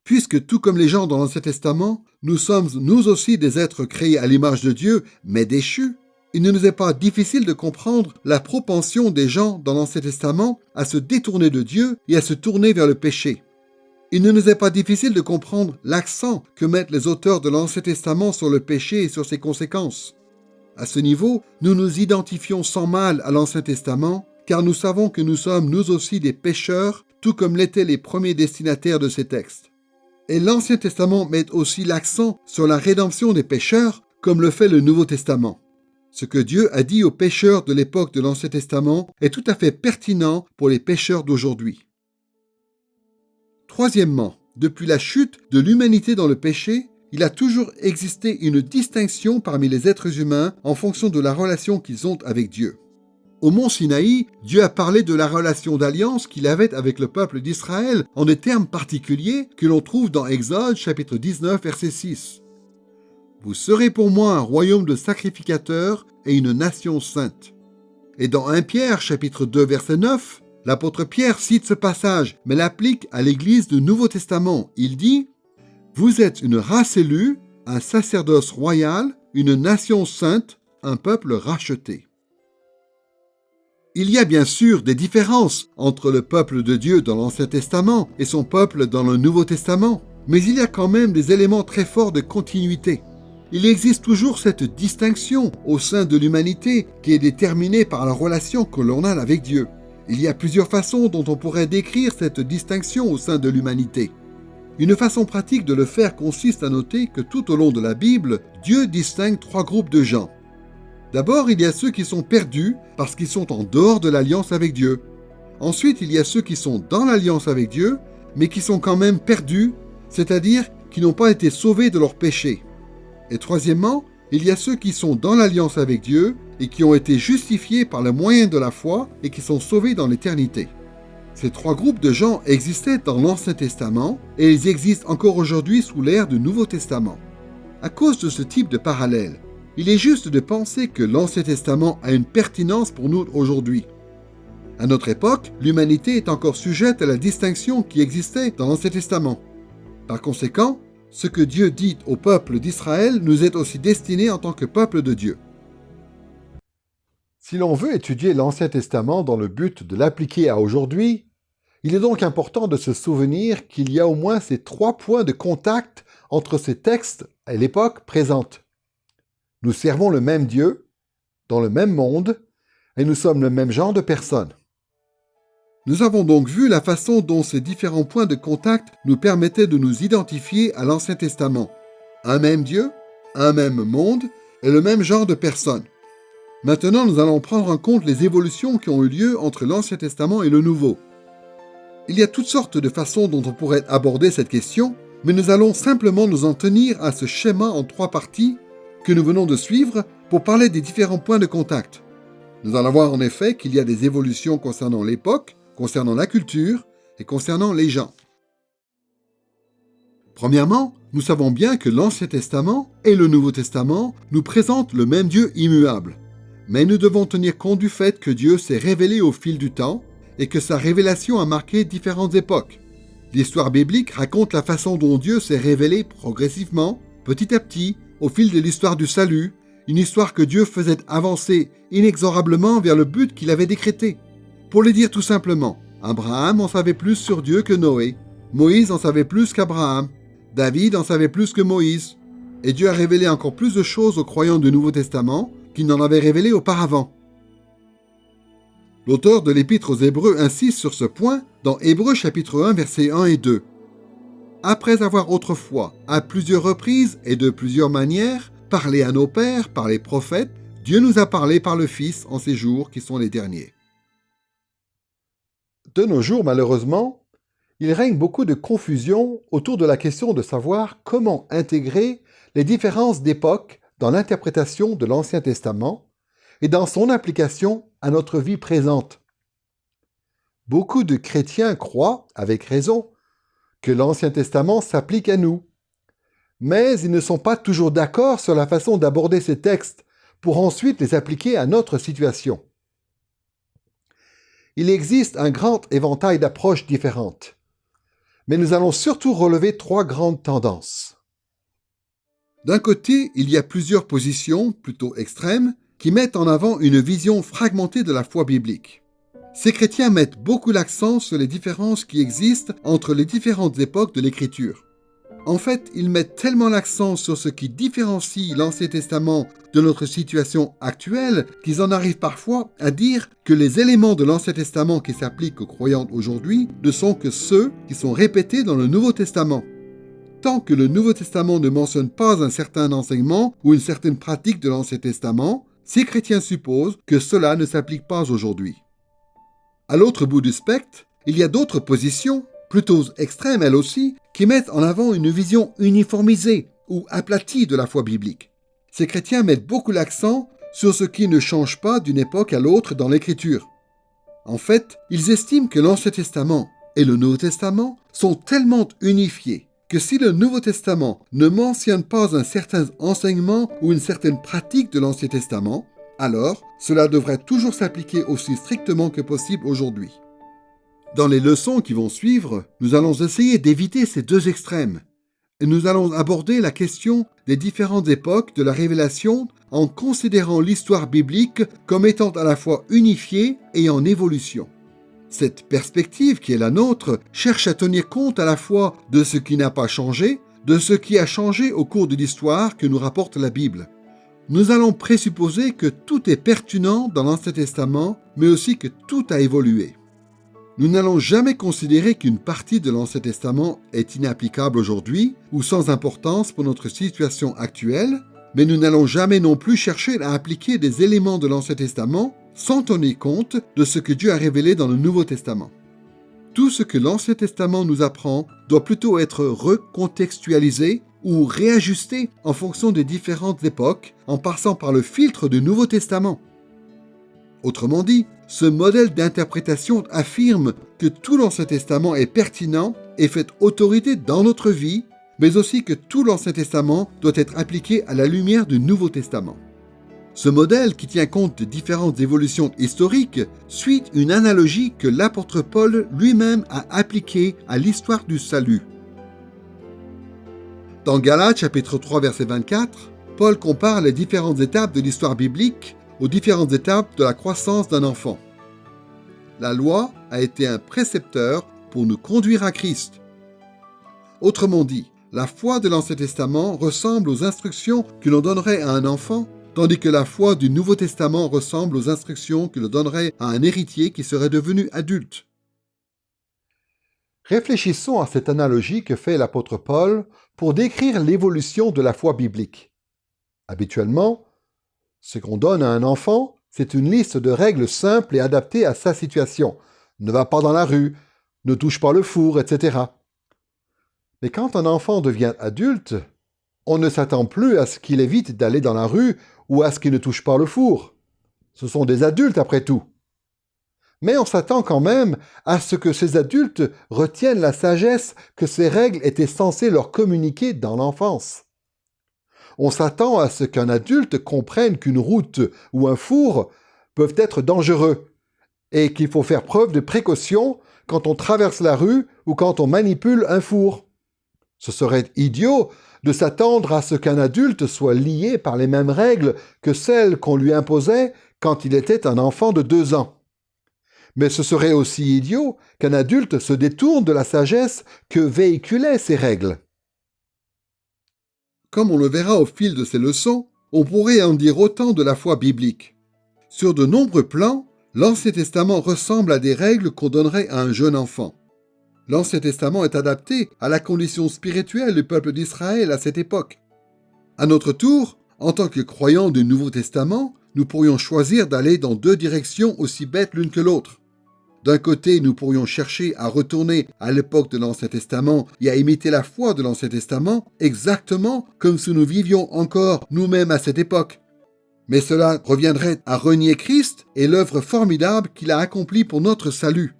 Puisque tout comme les gens dans l'Ancien Testament, nous sommes nous aussi des êtres créés à l'image de Dieu, mais déchus, il ne nous est pas difficile de comprendre la propension des gens dans l'Ancien Testament à se détourner de Dieu et à se tourner vers le péché. Il ne nous est pas difficile de comprendre l'accent que mettent les auteurs de l'Ancien Testament sur le péché et sur ses conséquences. À ce niveau, nous nous identifions sans mal à l'Ancien Testament, car nous savons que nous sommes nous aussi des pécheurs, tout comme l'étaient les premiers destinataires de ces textes. Et l'Ancien Testament met aussi l'accent sur la rédemption des pécheurs, comme le fait le Nouveau Testament. Ce que Dieu a dit aux pécheurs de l'époque de l'Ancien Testament est tout à fait pertinent pour les pécheurs d'aujourd'hui. Troisièmement, depuis la chute de l'humanité dans le péché, il a toujours existé une distinction parmi les êtres humains en fonction de la relation qu'ils ont avec Dieu. Au mont Sinaï, Dieu a parlé de la relation d'alliance qu'il avait avec le peuple d'Israël en des termes particuliers que l'on trouve dans Exode chapitre 19 verset 6. Vous serez pour moi un royaume de sacrificateurs et une nation sainte. Et dans 1 Pierre chapitre 2 verset 9, l'apôtre Pierre cite ce passage, mais l'applique à l'Église du Nouveau Testament. Il dit « Vous êtes une race élue, un sacerdoce royal, une nation sainte, un peuple racheté. » Il y a bien sûr des différences entre le peuple de Dieu dans l'Ancien Testament et son peuple dans le Nouveau Testament, mais il y a quand même des éléments très forts de continuité. Il existe toujours cette distinction au sein de l'humanité qui est déterminée par la relation que l'on a avec Dieu. Il y a plusieurs façons dont on pourrait décrire cette distinction au sein de l'humanité. Une façon pratique de le faire consiste à noter que tout au long de la Bible, Dieu distingue trois groupes de gens. D'abord, il y a ceux qui sont perdus parce qu'ils sont en dehors de l'alliance avec Dieu. Ensuite, il y a ceux qui sont dans l'alliance avec Dieu, mais qui sont quand même perdus, c'est-à-dire qui n'ont pas été sauvés de leurs péchés. Et troisièmement, il y a ceux qui sont dans l'alliance avec Dieu et qui ont été justifiés par le moyen de la foi et qui sont sauvés dans l'éternité. Ces trois groupes de gens existaient dans l'Ancien Testament et ils existent encore aujourd'hui sous l'ère du Nouveau Testament. À cause de ce type de parallèle, il est juste de penser que l'Ancien Testament a une pertinence pour nous aujourd'hui. À notre époque, l'humanité est encore sujette à la distinction qui existait dans l'Ancien Testament. Par conséquent, ce que Dieu dit au peuple d'Israël nous est aussi destiné en tant que peuple de Dieu. Si l'on veut étudier l'Ancien Testament dans le but de l'appliquer à aujourd'hui, il est donc important de se souvenir qu'il y a au moins ces trois points de contact entre ces textes et l'époque présente. Nous servons le même Dieu, dans le même monde, et nous sommes le même genre de personnes. Nous avons donc vu la façon dont ces différents points de contact nous permettaient de nous identifier à l'Ancien Testament. Un même Dieu, un même monde et le même genre de personnes. Maintenant, nous allons prendre en compte les évolutions qui ont eu lieu entre l'Ancien Testament et le Nouveau. Il y a toutes sortes de façons dont on pourrait aborder cette question, mais nous allons simplement nous en tenir à ce schéma en 3 parties que nous venons de suivre pour parler des différents points de contact. Nous allons voir en effet qu'il y a des évolutions concernant l'époque, concernant la culture et concernant les gens. Premièrement, nous savons bien que l'Ancien Testament et le Nouveau Testament nous présentent le même Dieu immuable. Mais nous devons tenir compte du fait que Dieu s'est révélé au fil du temps et que sa révélation a marqué différentes époques. L'histoire biblique raconte la façon dont Dieu s'est révélé progressivement, petit à petit, au fil de l'histoire du salut, une histoire que Dieu faisait avancer inexorablement vers le but qu'il avait décrété. Pour le dire tout simplement, Abraham en savait plus sur Dieu que Noé, Moïse en savait plus qu'Abraham, David en savait plus que Moïse, et Dieu a révélé encore plus de choses aux croyants du Nouveau Testament qu'il n'en avait révélé auparavant. L'auteur de l'Épître aux Hébreux insiste sur ce point dans Hébreux chapitre 1 versets 1 et 2. Après avoir autrefois, à plusieurs reprises et de plusieurs manières, parlé à nos pères par les prophètes, Dieu nous a parlé par le Fils en ces jours qui sont les derniers. De nos jours, malheureusement, il règne beaucoup de confusion autour de la question de savoir comment intégrer les différences d'époque dans l'interprétation de l'Ancien Testament et dans son application à notre vie présente. Beaucoup de chrétiens croient, avec raison, que l'Ancien Testament s'applique à nous, mais ils ne sont pas toujours d'accord sur la façon d'aborder ces textes pour ensuite les appliquer à notre situation. Il existe un grand éventail d'approches différentes, mais nous allons surtout relever 3 grandes tendances. D'un côté, il y a plusieurs positions, plutôt extrêmes, qui mettent en avant une vision fragmentée de la foi biblique. Ces chrétiens mettent beaucoup l'accent sur les différences qui existent entre les différentes époques de l'Écriture. En fait, ils mettent tellement l'accent sur ce qui différencie l'Ancien Testament de notre situation actuelle qu'ils en arrivent parfois à dire que les éléments de l'Ancien Testament qui s'appliquent aux croyants aujourd'hui ne sont que ceux qui sont répétés dans le Nouveau Testament. Tant que le Nouveau Testament ne mentionne pas un certain enseignement ou une certaine pratique de l'Ancien Testament, ces chrétiens supposent que cela ne s'applique pas aujourd'hui. À l'autre bout du spectre, il y a d'autres positions, plutôt extrêmes elles aussi, qui mettent en avant une vision uniformisée ou aplatie de la foi biblique. Ces chrétiens mettent beaucoup l'accent sur ce qui ne change pas d'une époque à l'autre dans l'Écriture. En fait, ils estiment que l'Ancien Testament et le Nouveau Testament sont tellement unifiés que si le Nouveau Testament ne mentionne pas un certain enseignement ou une certaine pratique de l'Ancien Testament, alors cela devrait toujours s'appliquer aussi strictement que possible aujourd'hui. Dans les leçons qui vont suivre, nous allons essayer d'éviter ces 2 extrêmes. Et nous allons aborder la question des différentes époques de la révélation en considérant l'histoire biblique comme étant à la fois unifiée et en évolution. Cette perspective qui est la nôtre cherche à tenir compte à la fois de ce qui n'a pas changé, de ce qui a changé au cours de l'histoire que nous rapporte la Bible. Nous allons présupposer que tout est pertinent dans l'Ancien Testament, mais aussi que tout a évolué. Nous n'allons jamais considérer qu'une partie de l'Ancien Testament est inapplicable aujourd'hui ou sans importance pour notre situation actuelle, mais nous n'allons jamais non plus chercher à appliquer des éléments de l'Ancien Testament sans tenir compte de ce que Dieu a révélé dans le Nouveau Testament. Tout ce que l'Ancien Testament nous apprend doit plutôt être recontextualisé ou réajusté en fonction des différentes époques en passant par le filtre du Nouveau Testament. Autrement dit, ce modèle d'interprétation affirme que tout l'Ancien Testament est pertinent et fait autorité dans notre vie, mais aussi que tout l'Ancien Testament doit être appliqué à la lumière du Nouveau Testament. Ce modèle, qui tient compte de différentes évolutions historiques, suit une analogie que l'apôtre Paul lui-même a appliquée à l'histoire du salut. Dans Galates chapitre 3 verset 24, Paul compare les différentes étapes de l'histoire biblique aux différentes étapes de la croissance d'un enfant. La loi a été un précepteur pour nous conduire à Christ. Autrement dit, la foi de l'Ancien Testament ressemble aux instructions que l'on donnerait à un enfant, tandis que la foi du Nouveau Testament ressemble aux instructions que l'on donnerait à un héritier qui serait devenu adulte. Réfléchissons à cette analogie que fait l'apôtre Paul pour décrire l'évolution de la foi biblique. Habituellement, Ce qu'on donne à un enfant, c'est une liste de règles simples et adaptées à sa situation. Ne va pas dans la rue, ne touche pas le four, etc. Mais quand un enfant devient adulte, on ne s'attend plus à ce qu'il évite d'aller dans la rue ou à ce qu'il ne touche pas le four. Ce sont des adultes après tout. Mais on s'attend quand même à ce que ces adultes retiennent la sagesse que ces règles étaient censées leur communiquer dans l'enfance. On s'attend à ce qu'un adulte comprenne qu'une route ou un four peuvent être dangereux et qu'il faut faire preuve de précaution quand on traverse la rue ou quand on manipule un four. Ce serait idiot de s'attendre à ce qu'un adulte soit lié par les mêmes règles que celles qu'on lui imposait quand il était un enfant de 2 ans. Mais ce serait aussi idiot qu'un adulte se détourne de la sagesse que véhiculaient ces règles. Comme on le verra au fil de ces leçons, on pourrait en dire autant de la foi biblique. Sur de nombreux plans, l'Ancien Testament ressemble à des règles qu'on donnerait à un jeune enfant. L'Ancien Testament est adapté à la condition spirituelle du peuple d'Israël à cette époque. À notre tour, en tant que croyants du Nouveau Testament, nous pourrions choisir d'aller dans 2 directions aussi bêtes l'une que l'autre. D'un côté, nous pourrions chercher à retourner à l'époque de l'Ancien Testament et à imiter la foi de l'Ancien Testament exactement comme si nous vivions encore nous-mêmes à cette époque. Mais cela reviendrait à renier Christ et l'œuvre formidable qu'il a accomplie pour notre salut.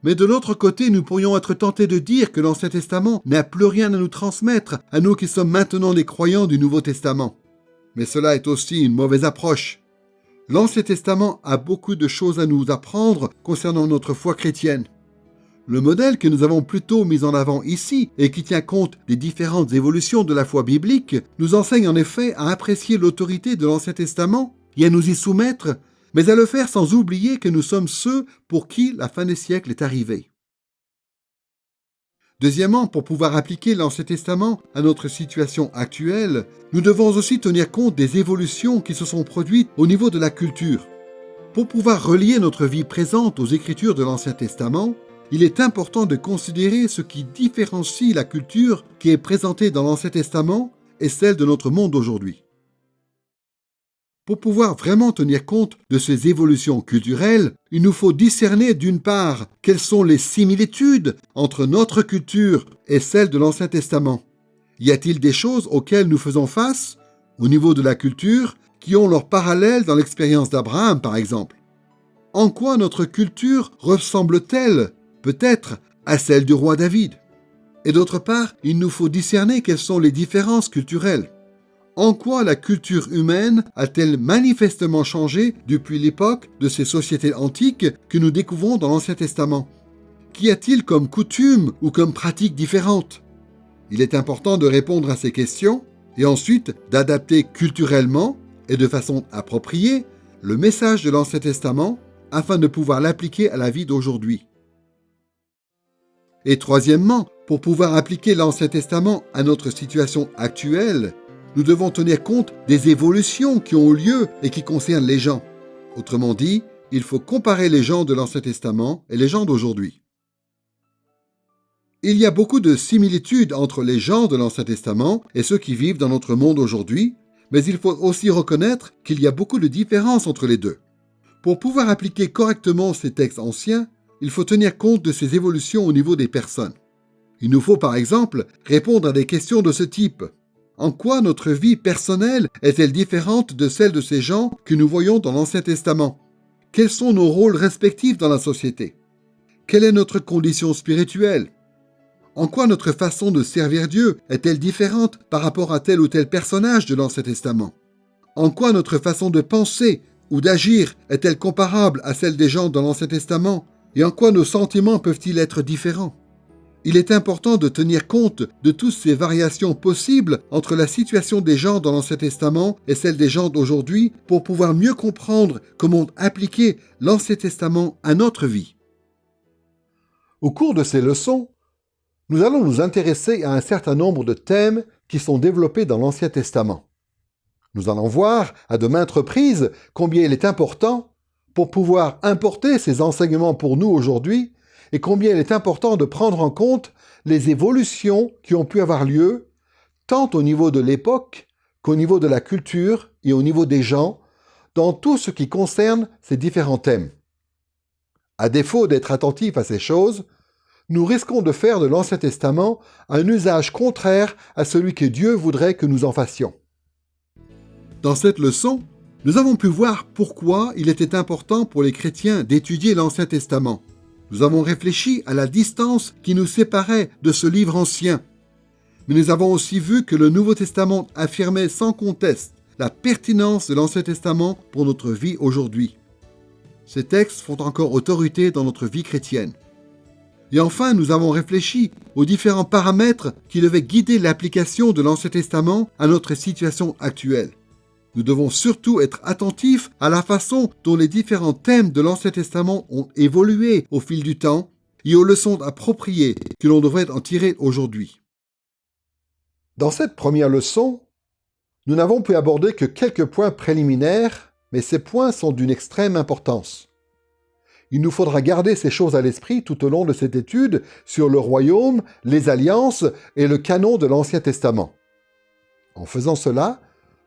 Mais de l'autre côté, nous pourrions être tentés de dire que l'Ancien Testament n'a plus rien à nous transmettre, à nous qui sommes maintenant des croyants du Nouveau Testament. Mais cela est aussi une mauvaise approche. L'Ancien Testament a beaucoup de choses à nous apprendre concernant notre foi chrétienne. Le modèle que nous avons plutôt mis en avant ici et qui tient compte des différentes évolutions de la foi biblique nous enseigne en effet à apprécier l'autorité de l'Ancien Testament et à nous y soumettre, mais à le faire sans oublier que nous sommes ceux pour qui la fin des siècles est arrivée. Deuxièmement, pour pouvoir appliquer l'Ancien Testament à notre situation actuelle, nous devons aussi tenir compte des évolutions qui se sont produites au niveau de la culture. Pour pouvoir relier notre vie présente aux Écritures de l'Ancien Testament, il est important de considérer ce qui différencie la culture qui est présentée dans l'Ancien Testament et celle de notre monde aujourd'hui. Pour pouvoir vraiment tenir compte de ces évolutions culturelles, il nous faut discerner d'une part quelles sont les similitudes entre notre culture et celle de l'Ancien Testament. Y a-t-il des choses auxquelles nous faisons face, au niveau de la culture, qui ont leur parallèle dans l'expérience d'Abraham, par exemple? En quoi notre culture ressemble-t-elle, peut-être, à celle du roi David? Et d'autre part, il nous faut discerner quelles sont les différences culturelles. En quoi la culture humaine a-t-elle manifestement changé depuis l'époque de ces sociétés antiques que nous découvrons dans l'Ancien Testament? Qu'y a-t-il comme coutumes ou comme pratiques différentes? Il est important de répondre à ces questions et ensuite d'adapter culturellement et de façon appropriée le message de l'Ancien Testament afin de pouvoir l'appliquer à la vie d'aujourd'hui. Et troisièmement, pour pouvoir appliquer l'Ancien Testament à notre situation actuelle, nous devons tenir compte des évolutions qui ont eu lieu et qui concernent les gens. Autrement dit, il faut comparer les gens de l'Ancien Testament et les gens d'aujourd'hui. Il y a beaucoup de similitudes entre les gens de l'Ancien Testament et ceux qui vivent dans notre monde aujourd'hui, mais il faut aussi reconnaître qu'il y a beaucoup de différences entre les deux. Pour pouvoir appliquer correctement ces textes anciens, il faut tenir compte de ces évolutions au niveau des personnes. Il nous faut par exemple répondre à des questions de ce type. En quoi notre vie personnelle est-elle différente de celle de ces gens que nous voyons dans l'Ancien Testament? Quels sont nos rôles respectifs dans la société? Quelle est notre condition spirituelle? En quoi notre façon de servir Dieu est-elle différente par rapport à tel ou tel personnage de l'Ancien Testament? En quoi notre façon de penser ou d'agir est-elle comparable à celle des gens dans l'Ancien Testament? Et en quoi nos sentiments peuvent-ils être différents? Il est important de tenir compte de toutes ces variations possibles entre la situation des gens dans l'Ancien Testament et celle des gens d'aujourd'hui pour pouvoir mieux comprendre comment appliquer l'Ancien Testament à notre vie. Au cours de ces leçons, nous allons nous intéresser à un certain nombre de thèmes qui sont développés dans l'Ancien Testament. Nous allons voir à de maintes reprises combien il est important, pour pouvoir importer ces enseignements pour nous aujourd'hui, et combien il est important de prendre en compte les évolutions qui ont pu avoir lieu, tant au niveau de l'époque qu'au niveau de la culture et au niveau des gens, dans tout ce qui concerne ces différents thèmes. À défaut d'être attentifs à ces choses, nous risquons de faire de l'Ancien Testament un usage contraire à celui que Dieu voudrait que nous en fassions. Dans cette leçon, nous avons pu voir pourquoi il était important pour les chrétiens d'étudier l'Ancien Testament. Nous avons réfléchi à la distance qui nous séparait de ce livre ancien. Mais nous avons aussi vu que le Nouveau Testament affirmait sans conteste la pertinence de l'Ancien Testament pour notre vie aujourd'hui. Ces textes font encore autorité dans notre vie chrétienne. Et enfin, nous avons réfléchi aux différents paramètres qui devaient guider l'application de l'Ancien Testament à notre situation actuelle. Nous devons surtout être attentifs à la façon dont les différents thèmes de l'Ancien Testament ont évolué au fil du temps et aux leçons appropriées que l'on devrait en tirer aujourd'hui. Dans cette première leçon, nous n'avons pu aborder que quelques points préliminaires, mais ces points sont d'une extrême importance. Il nous faudra garder ces choses à l'esprit tout au long de cette étude sur le royaume, les alliances et le canon de l'Ancien Testament. En faisant cela,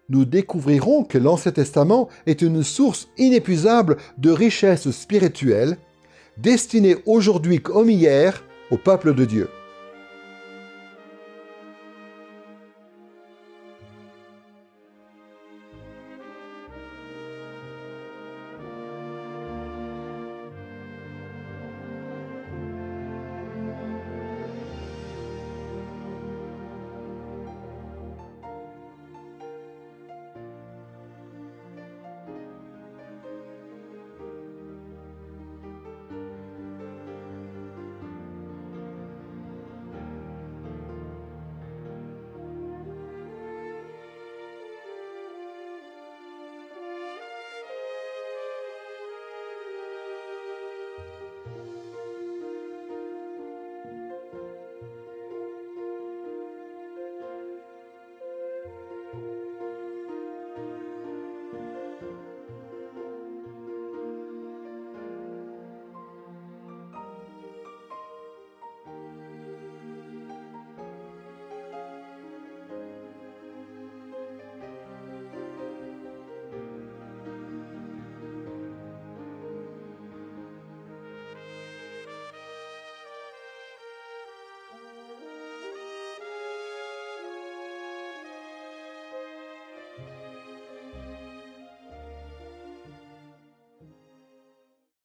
nous découvrirons que l'Ancien Testament est une source inépuisable de richesses spirituelles, destinée aujourd'hui comme hier au peuple de Dieu.